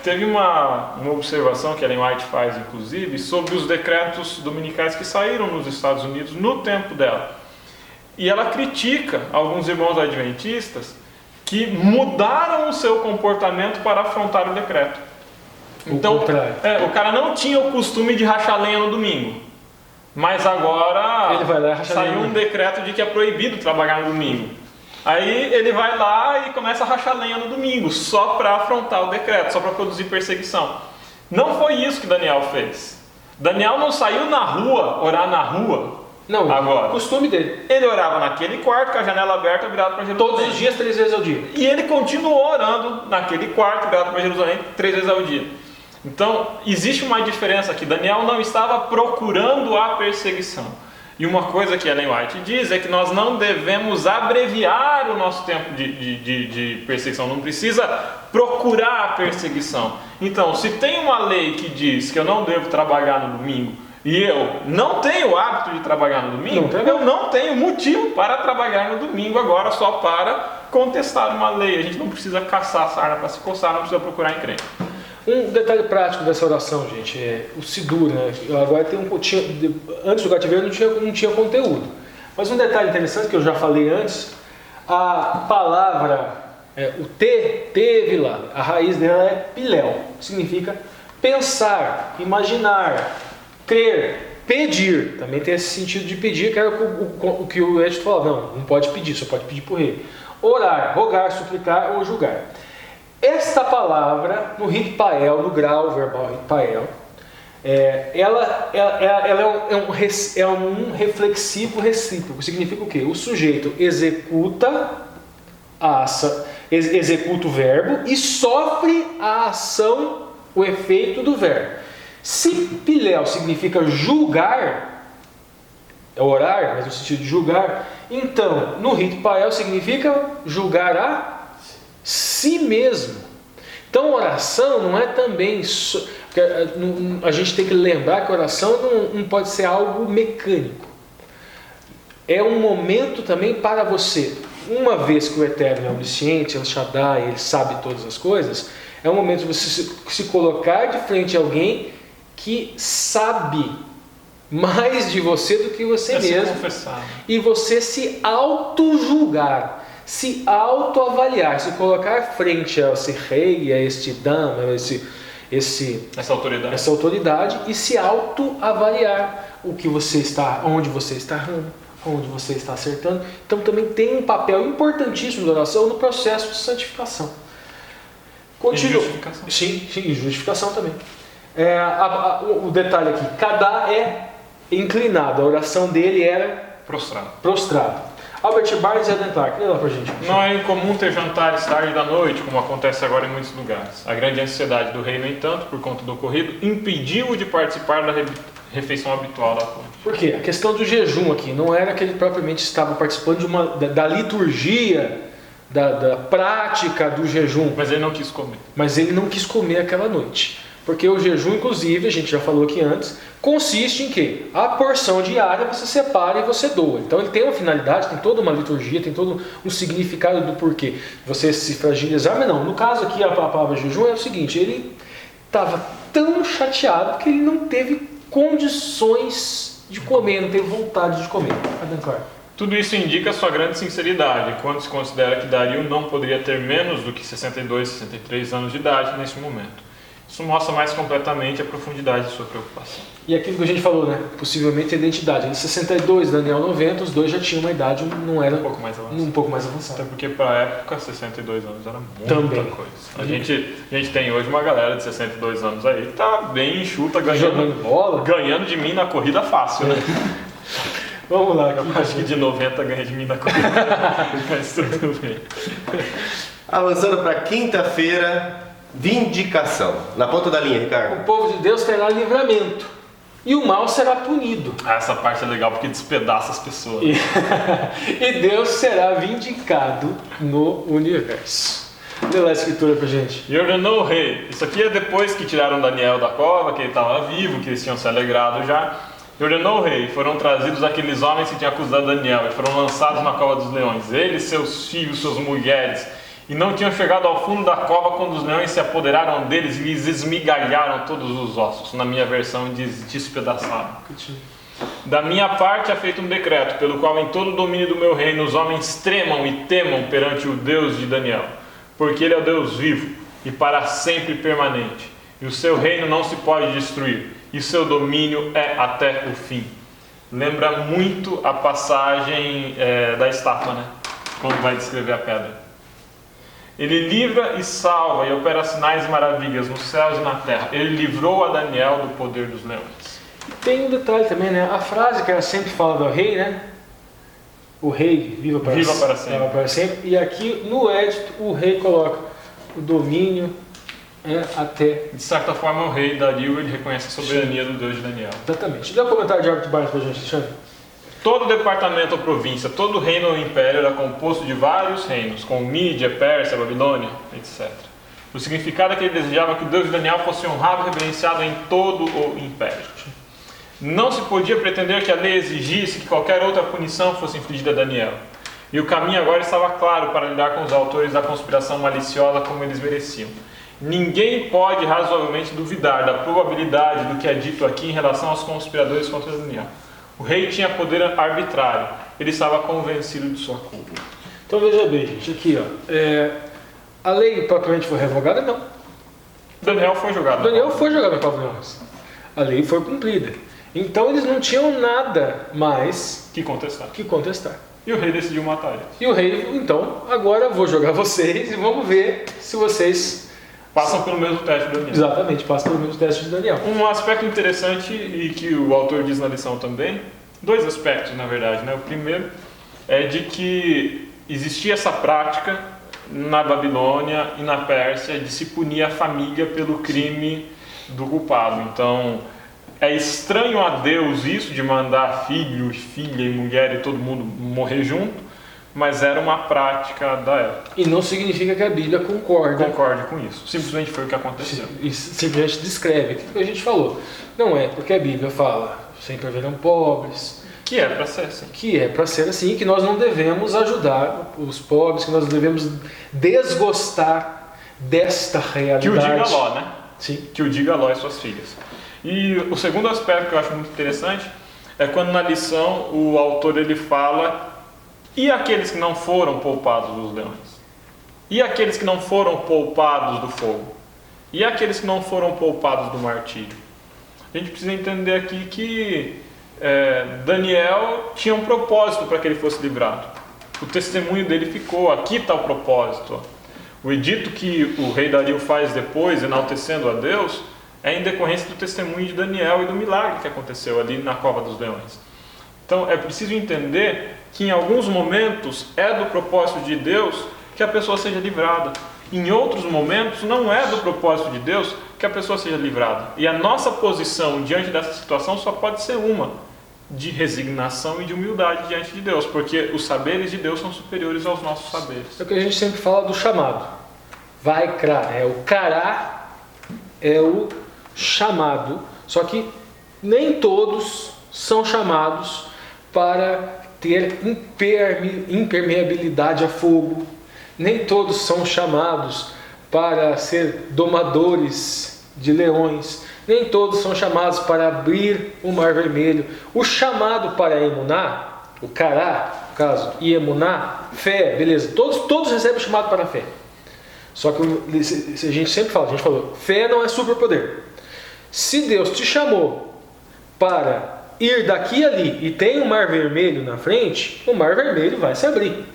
Teve uma observação que a Ellen White faz, inclusive, sobre os decretos dominicais que saíram nos Estados Unidos no tempo dela. E ela critica alguns irmãos adventistas que mudaram o seu comportamento para afrontar o decreto. Então, o cara não tinha o costume de rachar lenha no domingo. Mas agora ele vai lá, saiu um decreto de que é proibido trabalhar no domingo. Aí ele vai lá e começa a rachar lenha no domingo, só para afrontar o decreto, só para produzir perseguição. Não foi isso que Daniel fez. Daniel não saiu na rua, orar na rua. Não, agora. O costume dele. Ele orava naquele quarto, com a janela aberta, virado para Jerusalém. Todos os dias, 3 vezes ao dia. E ele continuou orando naquele quarto, virado para Jerusalém, 3 vezes ao dia. Então, existe uma diferença aqui. Daniel não estava procurando a perseguição. E uma coisa que Ellen White diz é que nós não devemos abreviar o nosso tempo de perseguição. Não precisa procurar a perseguição. Então, se tem uma lei que diz que eu não devo trabalhar no domingo e eu não tenho o hábito de trabalhar no domingo, eu não tenho motivo para trabalhar no domingo agora só para contestar uma lei. A gente não precisa caçar a sarna para se coçar, não precisa procurar encrenca. Um detalhe prático dessa oração, gente, é o Sidur, né? Agora antes do cativeiro não tinha conteúdo. Mas um detalhe interessante que eu já falei antes, a palavra, o teve lá, a raiz dela é piléu, que significa pensar, imaginar, crer, pedir. Também tem esse sentido de pedir, que era o que o Edito falava, não pode pedir, só pode pedir por rei. Orar, rogar, suplicar ou julgar. Esta palavra, no rito pael, no grau verbal rito pael, ela é um reflexivo recíproco. Significa o quê? O sujeito executa executa o verbo e sofre a ação, o efeito do verbo. Se piléu significa julgar, é orar, mas no sentido de julgar, então no rito pael significa julgar a si mesmo. Então oração não é também a gente tem que lembrar que oração não pode ser algo mecânico. É um momento também para você, uma vez que o Eterno é onisciente, El Shaddai, ele sabe todas as coisas, é um momento de você se colocar de frente a alguém que sabe mais de você do que você mesmo, se confessar. E você se auto-julgar, se autoavaliar, se colocar frente a esse rei, a este dama, essa autoridade e se autoavaliar o que você está, onde você está errando, onde você está acertando. Então também tem um papel importantíssimo da oração no processo de santificação. Continua. E justificação. Sim, e justificação também. O detalhe aqui, Cadá é inclinado, a oração dele era prostrado. Albert Barnes e Adam Clark, lê lá pra gente. Não é incomum ter jantares tarde da noite, como acontece agora em muitos lugares. A grande ansiedade do rei, no entanto, por conta do ocorrido, impediu-o de participar da refeição habitual da corte. Por quê? A questão do jejum aqui não era que ele propriamente estava participando da liturgia, da prática do jejum. Mas ele não quis comer. Mas ele não quis comer aquela noite. Porque o jejum, inclusive, a gente já falou aqui antes, consiste em quê? A porção diária você separa e você doa. Então ele tem uma finalidade, tem toda uma liturgia, tem todo um significado do porquê você se fragilizar, mas não. No caso aqui, a palavra jejum é o seguinte, ele estava tão chateado que ele não teve condições de comer, não teve vontade de comer. Adam Clark. Tudo isso indica sua grande sinceridade, quando se considera que Dario não poderia ter menos do que 62, 63 anos de idade nesse momento. Isso mostra mais completamente a profundidade de sua preocupação. E aquilo que a gente falou, né? Possivelmente a identidade. Em 62, Daniel 90, os dois já tinham uma idade, não era um pouco mais avançada. Até porque para a época, 62 anos era muita coisa. A gente tem hoje uma galera de 62 anos aí que tá bem enxuta, jogando bola, ganhando de mim na corrida fácil, né? Vamos lá. Eu acho que de 90 ganha de mim na corrida. Mas tudo bem. Avançando para quinta-feira, vindicação. Na ponta da linha, Ricardo. O povo de Deus terá livramento e o mal será punido. Essa parte é legal porque despedaça as pessoas. E Deus será vindicado no universo. Lê lá a escritura pra gente. E ordenou o rei. Isso aqui é depois que tiraram Daniel da cova, que ele estava vivo, que eles tinham se alegrado já. E ordenou o rei. Foram trazidos aqueles homens que tinham acusado Daniel e foram lançados na cova dos leões. Eles, seus filhos, suas mulheres. E não tinham chegado ao fundo da cova quando os leões se apoderaram deles e lhes esmigalharam todos os ossos. Na minha versão diz despedaçaram. Da minha parte é feito um decreto, pelo qual em todo o domínio do meu reino os homens tremam e temam perante o Deus de Daniel. Porque ele é o Deus vivo e para sempre permanente. E o seu reino não se pode destruir. E seu domínio é até o fim. Lembra muito a passagem da estátua, né? Quando vai descrever a pedra. Ele livra e salva e opera sinais e maravilhas nos céus e na terra. Ele livrou a Daniel do poder dos leões. E tem um detalhe também, né? A frase que ela sempre fala do rei, né? O rei viva para sempre. E aqui no édito o rei coloca o domínio até... De certa forma o rei Dario ele reconhece a soberania do Deus de Daniel. Exatamente. Dá um comentário de Albert Barnes pra gente, Alexandre. Todo departamento ou província, todo reino ou império era composto de vários reinos, como Mídia, Pérsia, Babilônia, etc. O significado é que ele desejava que o Deus de Daniel fosse honrado e reverenciado em todo o império. Não se podia pretender que a lei exigisse que qualquer outra punição fosse infligida a Daniel. E o caminho agora estava claro para lidar com os autores da conspiração maliciosa como eles mereciam. ninguém pode razoavelmente duvidar da probabilidade do que é dito aqui em relação aos conspiradores contra Daniel. O rei tinha poder arbitrário, ele estava convencido de sua culpa. Então veja bem, gente, aqui ó, a lei propriamente foi revogada? Não. Daniel foi jogado. Daniel foi jogado na cova dos leões. A lei foi cumprida. Então eles não tinham nada mais que contestar. E o rei decidiu matar eles. E o rei, então, agora vou jogar vocês e vamos ver se vocês passam pelo mesmo teste de Daniel. Exatamente, passam pelo mesmo teste de Daniel. Um aspecto interessante e que o autor diz na lição também, dois aspectos na verdade, né? O primeiro é de que existia essa prática na Babilônia e na Pérsia de se punir a família pelo crime do culpado. Então, é estranho a Deus isso de mandar filho, filha e mulher e todo mundo morrer junto, mas era uma prática da época. E não significa que a Bíblia concorde com isso. Simplesmente foi o que aconteceu. E simplesmente descreve aquilo que a gente falou. Não é porque a Bíblia fala sempre haverão pobres. Que é para ser assim. Que é para ser assim, que nós não devemos ajudar os pobres, que nós devemos desgostar desta realidade. Que o diga Ló, né? Sim. Que o diga Ló e suas filhas. E o segundo aspecto que eu acho muito interessante é quando na lição o autor ele fala: e aqueles que não foram poupados dos leões? E aqueles que não foram poupados do fogo? E aqueles que não foram poupados do martírio? A gente precisa entender aqui que Daniel tinha um propósito para que ele fosse livrado. O testemunho dele ficou, aqui está o propósito. O edito que o rei Dario faz depois, enaltecendo a Deus, é em decorrência do testemunho de Daniel e do milagre que aconteceu ali na cova dos leões. Então é preciso entender que em alguns momentos é do propósito de Deus que a pessoa seja livrada. Em outros momentos não é do propósito de Deus que a pessoa seja livrada. E a nossa posição diante dessa situação só pode ser uma: de resignação e de humildade diante de Deus, porque os saberes de Deus são superiores aos nossos saberes. É o que a gente sempre fala do chamado. Vai crá, o cará é o chamado, só que nem todos são chamados para ter impermeabilidade a fogo, nem todos são chamados para ser domadores de leões, nem todos são chamados para abrir o Mar Vermelho. O chamado para emuná, o cará, no caso, e emuná, fé, beleza, todos recebem o chamado para a fé. Só que a gente sempre fala, a gente falou, fé não é superpoder. Se Deus te chamou para ir daqui a ali e tem o Mar Vermelho na frente, o Mar Vermelho vai se abrir.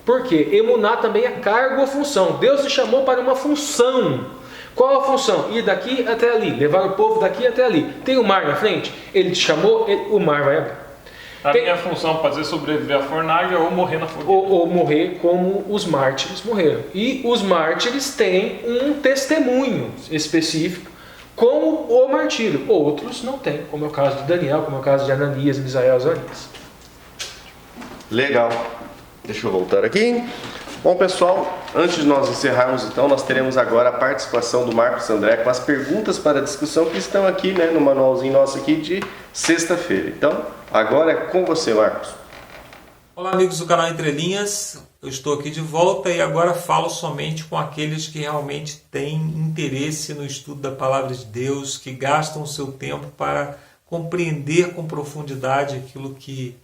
Por quê? Emuná também é cargo ou função. Deus te chamou para uma função. Qual a função? Ir daqui até ali, levar o povo daqui até ali. Tem o mar na frente? Ele te chamou, o mar vai abrir. A minha função pode ser sobreviver à fornalha ou morrer na fogueira. Ou morrer como os mártires morreram. E os mártires têm um testemunho específico, como o martírio. Outros não têm, como é o caso de Daniel, como é o caso de Ananias, Misael e Azarias. Legal. Deixa eu voltar aqui. Bom, pessoal, antes de nós encerrarmos, então, nós teremos agora a participação do Marcos André com as perguntas para discussão que estão aqui, né, no manualzinho nosso aqui de sexta-feira. Então, agora é com você, Marcos. Olá, amigos do canal Entre Linhas. Eu estou aqui de volta e agora falo somente com aqueles que realmente têm interesse no estudo da Palavra de Deus, que gastam o seu tempo para compreender com profundidade aquilo que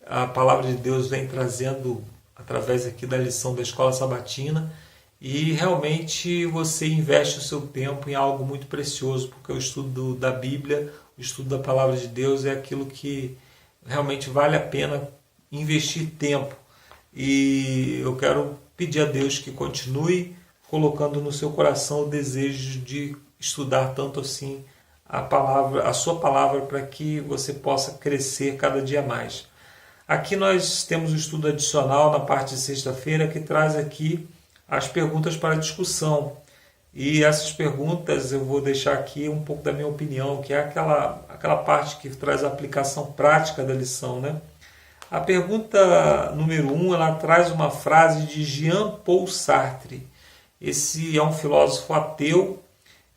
a Palavra de Deus vem trazendo através aqui da lição da Escola Sabatina, e realmente você investe o seu tempo em algo muito precioso, porque o estudo da Bíblia, o estudo da Palavra de Deus é aquilo que realmente vale a pena investir tempo. E eu quero pedir a Deus que continue colocando no seu coração o desejo de estudar tanto assim a sua palavra, para que você possa crescer cada dia mais. Aqui nós temos um estudo adicional na parte de sexta-feira que traz aqui as perguntas para discussão. E essas perguntas eu vou deixar aqui um pouco da minha opinião, que é aquela parte que traz a aplicação prática da lição, né? A pergunta número 1, ela traz uma frase de Jean-Paul Sartre. Esse é um filósofo ateu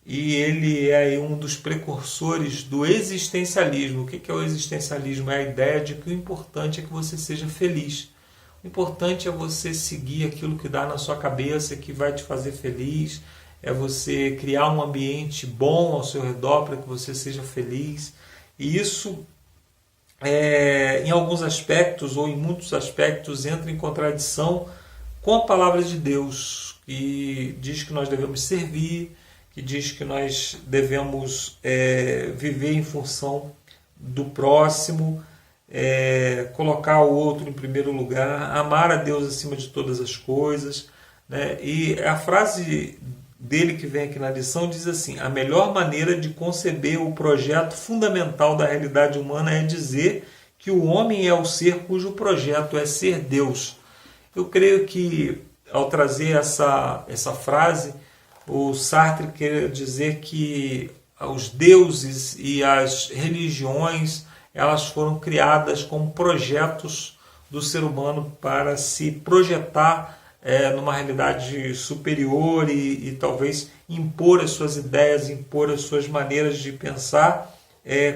e ele é um dos precursores do existencialismo. O que é o existencialismo? É a ideia de que o importante é que você seja feliz. O importante é você seguir aquilo que dá na sua cabeça, que vai te fazer feliz. é você criar um ambiente bom ao seu redor para que você seja feliz. E isso, em alguns aspectos, ou em muitos aspectos, entra em contradição com a palavra de Deus, que diz que nós devemos servir, que diz que nós devemos viver em função do próximo, colocar o outro em primeiro lugar, amar a Deus acima de todas as coisas, né? E a frase dele que vem aqui na lição diz assim: a melhor maneira de conceber o projeto fundamental da realidade humana é dizer que o homem é o ser cujo projeto é ser Deus. Eu creio que ao trazer essa frase, o Sartre quer dizer que os deuses e as religiões, elas foram criadas como projetos do ser humano para se projetar numa realidade superior e talvez impor as suas ideias, impor as suas maneiras de pensar,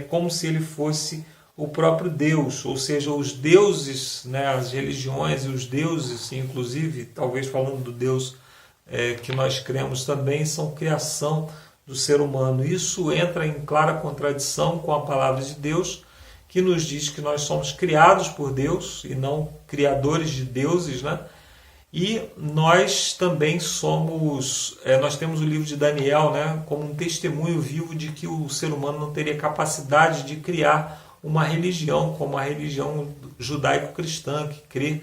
como se ele fosse o próprio Deus. Ou seja, os deuses, né, as religiões e os deuses, inclusive, talvez falando do Deus que nós cremos também, são criação do ser humano. Isso entra em clara contradição com a palavra de Deus, que nos diz que nós somos criados por Deus e não criadores de deuses, né? E nós também somos, nós temos o livro de Daniel, né, como um testemunho vivo de que o ser humano não teria capacidade de criar uma religião como a religião judaico-cristã, que crê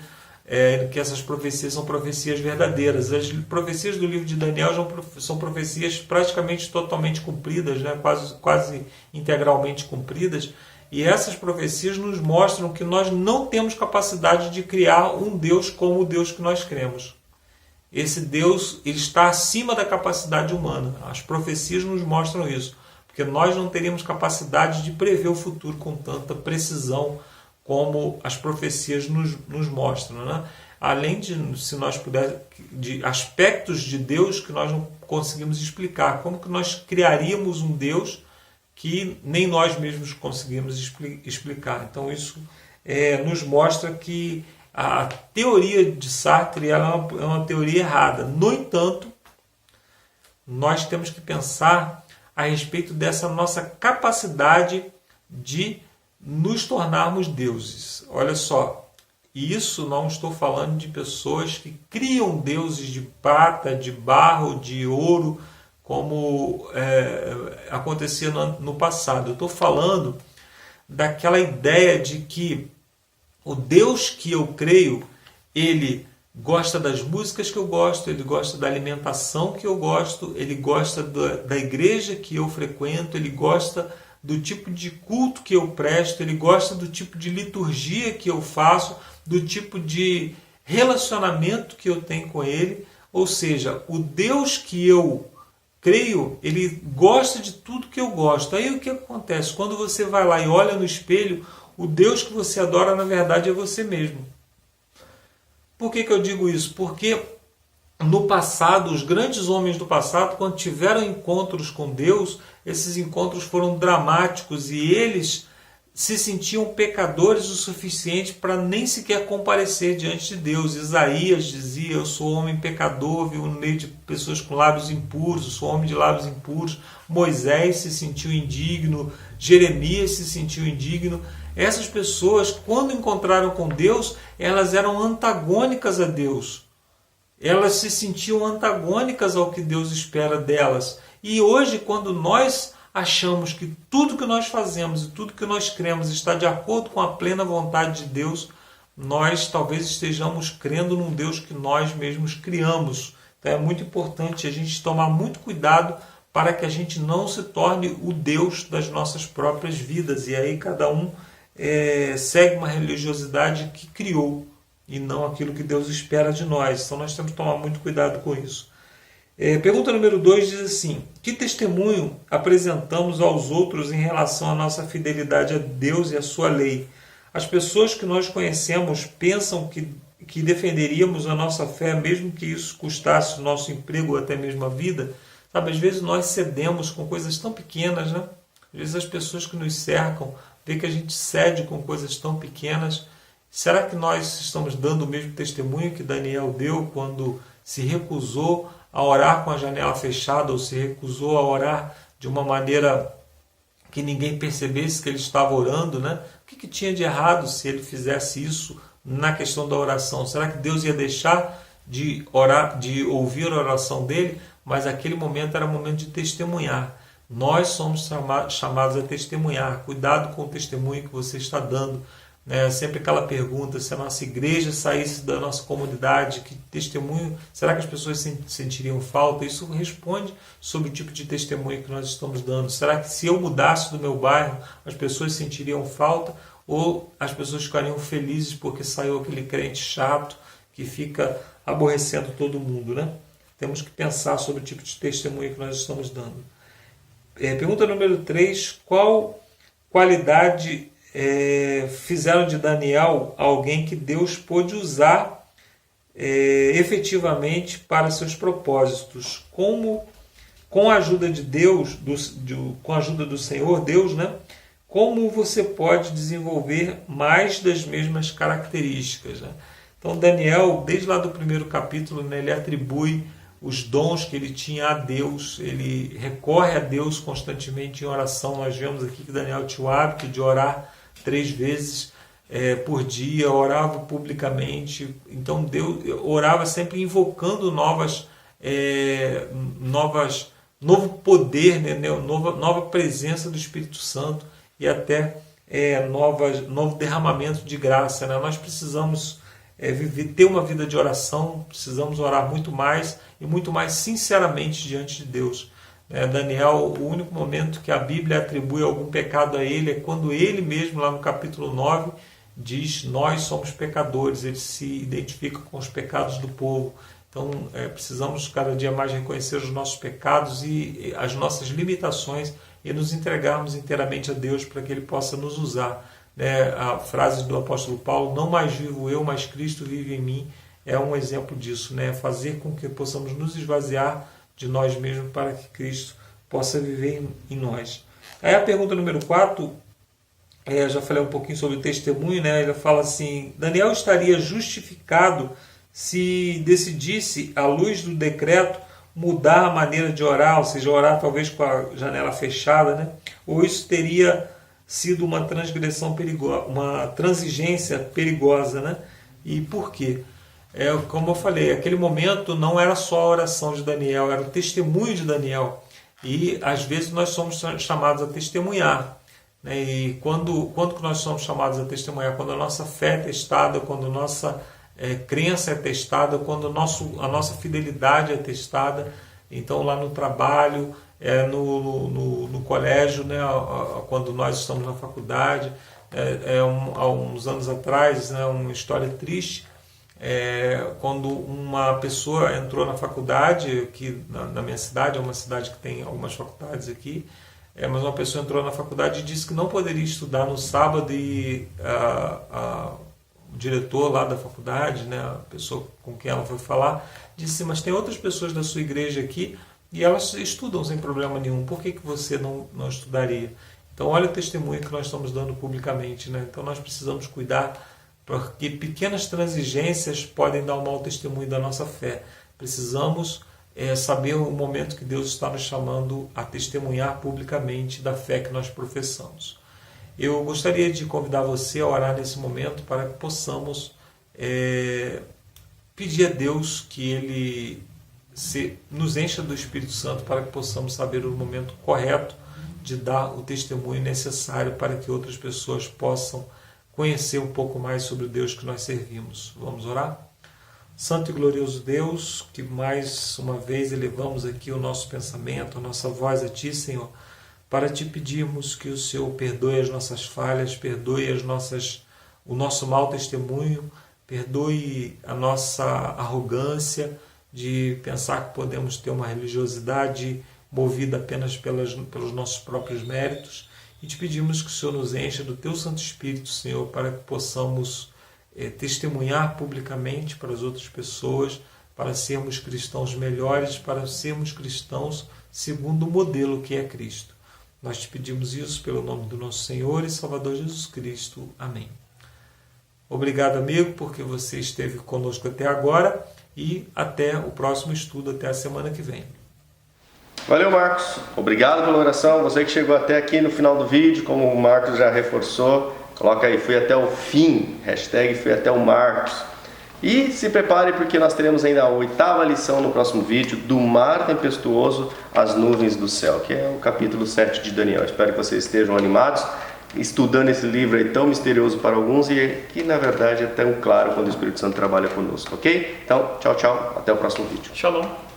que essas profecias são profecias verdadeiras. As profecias do livro de Daniel são profecias praticamente totalmente cumpridas, né, quase integralmente cumpridas. E essas profecias nos mostram que nós não temos capacidade de criar um Deus como o Deus que nós cremos. Esse Deus, ele está acima da capacidade humana. As profecias nos mostram isso. Porque nós não teríamos capacidade de prever o futuro com tanta precisão como as profecias nos mostram, né? Além de, se nós pudermos, de aspectos de Deus que nós não conseguimos explicar. Como que nós criaríamos um Deus que nem nós mesmos conseguimos explicar? Então isso nos mostra que a teoria de Sartre ela é uma teoria errada. No entanto, nós temos que pensar a respeito dessa nossa capacidade de nos tornarmos deuses. Olha só, isso não estou falando de pessoas que criam deuses de prata, de barro, de ouro, como acontecia no passado. Eu estou falando daquela ideia de que o Deus que eu creio, ele gosta das músicas que eu gosto, ele gosta da alimentação que eu gosto, ele gosta da igreja que eu frequento, ele gosta do tipo de culto que eu presto, ele gosta do tipo de liturgia que eu faço, do tipo de relacionamento que eu tenho com ele. Ou seja, o Deus que eu creio, ele gosta de tudo que eu gosto. Aí o que acontece? Quando você vai lá e olha no espelho, o Deus que você adora, na verdade, é você mesmo. Por que eu digo isso? Porque no passado, os grandes homens do passado, quando tiveram encontros com Deus, esses encontros foram dramáticos e eles se sentiam pecadores o suficiente para nem sequer comparecer diante de Deus. Isaías dizia: eu sou homem pecador, vivo no meio de pessoas com lábios impuros, eu sou homem de lábios impuros. Moisés se sentiu indigno, Jeremias se sentiu indigno. Essas pessoas, quando encontraram com Deus, elas eram antagônicas a Deus. Elas se sentiam antagônicas ao que Deus espera delas. E hoje, quando nós achamos que tudo que nós fazemos e tudo que nós cremos está de acordo com a plena vontade de Deus, nós talvez estejamos crendo num Deus que nós mesmos criamos. Então é muito importante a gente tomar muito cuidado para que a gente não se torne o Deus das nossas próprias vidas. E aí cada um segue uma religiosidade que criou e não aquilo que Deus espera de nós. Então nós temos que tomar muito cuidado com isso. Pergunta número 2 diz assim: que testemunho apresentamos aos outros em relação à nossa fidelidade a Deus e à sua lei? As pessoas que nós conhecemos pensam que defenderíamos a nossa fé, mesmo que isso custasse o nosso emprego ou até mesmo a vida? Sabe, às vezes nós cedemos com coisas tão pequenas, né? Às vezes as pessoas que nos cercam veem que a gente cede com coisas tão pequenas. Será que nós estamos dando o mesmo testemunho que Daniel deu quando se recusou a orar com a janela fechada ou se recusou a orar de uma maneira que ninguém percebesse que ele estava orando, né? O que tinha de errado se ele fizesse isso na questão da oração? Será que Deus ia deixar de orar, de ouvir a oração dele? Mas aquele momento era momento de testemunhar. Nós somos chamados a testemunhar. Cuidado com o testemunho que você está dando. Sempre aquela pergunta, se a nossa igreja saísse da nossa comunidade, que testemunho, será que as pessoas sentiriam falta? Isso responde sobre o tipo de testemunho que nós estamos dando. Será que se eu mudasse do meu bairro, as pessoas sentiriam falta? Ou as pessoas ficariam felizes porque saiu aquele crente chato que fica aborrecendo todo mundo, né? Temos que pensar sobre o tipo de testemunho que nós estamos dando. Pergunta número 3. Qual qualidade fizeram de Daniel alguém que Deus pôde usar efetivamente para seus propósitos? Como, com a ajuda de Deus, com a ajuda do Senhor, Deus, né? Como você pode desenvolver mais das mesmas características, né? Então Daniel, desde lá do primeiro capítulo, né, ele atribui os dons que ele tinha a Deus, ele recorre a Deus constantemente em oração. Nós vemos aqui que Daniel tinha o hábito de orar 3 vezes por dia, orava publicamente. Então Deus orava sempre invocando novo poder, né, nova presença do Espírito Santo e até novo derramamento de graça, né? Nós precisamos ter uma vida de oração, precisamos orar muito mais e muito mais sinceramente diante de Deus. Daniel, o único momento que a Bíblia atribui algum pecado a ele é quando ele mesmo, lá no capítulo 9, diz: nós somos pecadores. Ele se identifica com os pecados do povo. Então precisamos cada dia mais reconhecer os nossos pecados e as nossas limitações e nos entregarmos inteiramente a Deus para que Ele possa nos usar. A frase do apóstolo Paulo: não mais vivo eu, mas Cristo vive em mim, é um exemplo disso, né? Fazer com que possamos nos esvaziar de nós mesmos para que Cristo possa viver em nós. Aí a pergunta número 4, já falei um pouquinho sobre o testemunho, né? Ele fala assim: Daniel estaria justificado se decidisse, à luz do decreto, mudar a maneira de orar, ou seja, orar talvez com a janela fechada, né? Ou isso teria sido uma transgressão perigosa, uma transigência perigosa, né? E por quê? Como eu falei, aquele momento não era só a oração de Daniel, era o testemunho de Daniel. E às vezes nós somos chamados a testemunhar, né? E quando que nós somos chamados a testemunhar? Quando a nossa fé é testada, quando a nossa crença é testada, quando a nossa fidelidade é testada. Então lá no trabalho, no colégio, né, quando nós estamos na faculdade. Há uns anos atrás, né, uma história triste, quando uma pessoa entrou na faculdade, aqui na minha cidade, é uma cidade que tem algumas faculdades aqui, mas uma pessoa entrou na faculdade e disse que não poderia estudar no sábado e o diretor lá da faculdade, né, a pessoa com quem ela foi falar, disse: mas tem outras pessoas da sua igreja aqui e elas estudam sem problema nenhum, por que você não estudaria? Então olha o testemunho que nós estamos dando publicamente, né? Então nós precisamos cuidar, porque pequenas transigências podem dar um mau testemunho da nossa fé. Precisamos saber o momento que Deus está nos chamando a testemunhar publicamente da fé que nós professamos. Eu gostaria de convidar você a orar nesse momento para que possamos pedir a Deus que Ele nos encha do Espírito Santo para que possamos saber o momento correto de dar o testemunho necessário para que outras pessoas possam conhecer um pouco mais sobre o Deus que nós servimos. Vamos orar? Santo e glorioso Deus, que mais uma vez elevamos aqui o nosso pensamento, a nossa voz a Ti, Senhor, para Te pedirmos que o Senhor perdoe as nossas falhas, perdoe o nosso mau testemunho, perdoe a nossa arrogância de pensar que podemos ter uma religiosidade movida apenas pelos nossos próprios méritos, e Te pedimos que o Senhor nos encha do Teu Santo Espírito, Senhor, para que possamos testemunhar publicamente para as outras pessoas, para sermos cristãos melhores, para sermos cristãos segundo o modelo que é Cristo. Nós Te pedimos isso pelo nome do nosso Senhor e Salvador Jesus Cristo. Amém. Obrigado, amigo, porque você esteve conosco até agora. e até o próximo estudo, até a semana que vem. Valeu, Marcos. Obrigado pela oração. Você que chegou até aqui no final do vídeo, como o Marcos já reforçou, coloca aí, fui até o fim, hashtag fui até o Marcos. E se prepare porque nós teremos ainda a 8ª lição no próximo vídeo, do mar tempestuoso às nuvens do céu, que é o capítulo 7 de Daniel. Espero que vocês estejam animados, estudando esse livro aí tão misterioso para alguns e que na verdade é tão claro quando o Espírito Santo trabalha conosco, ok? Então, tchau, tchau, até o próximo vídeo. Shalom.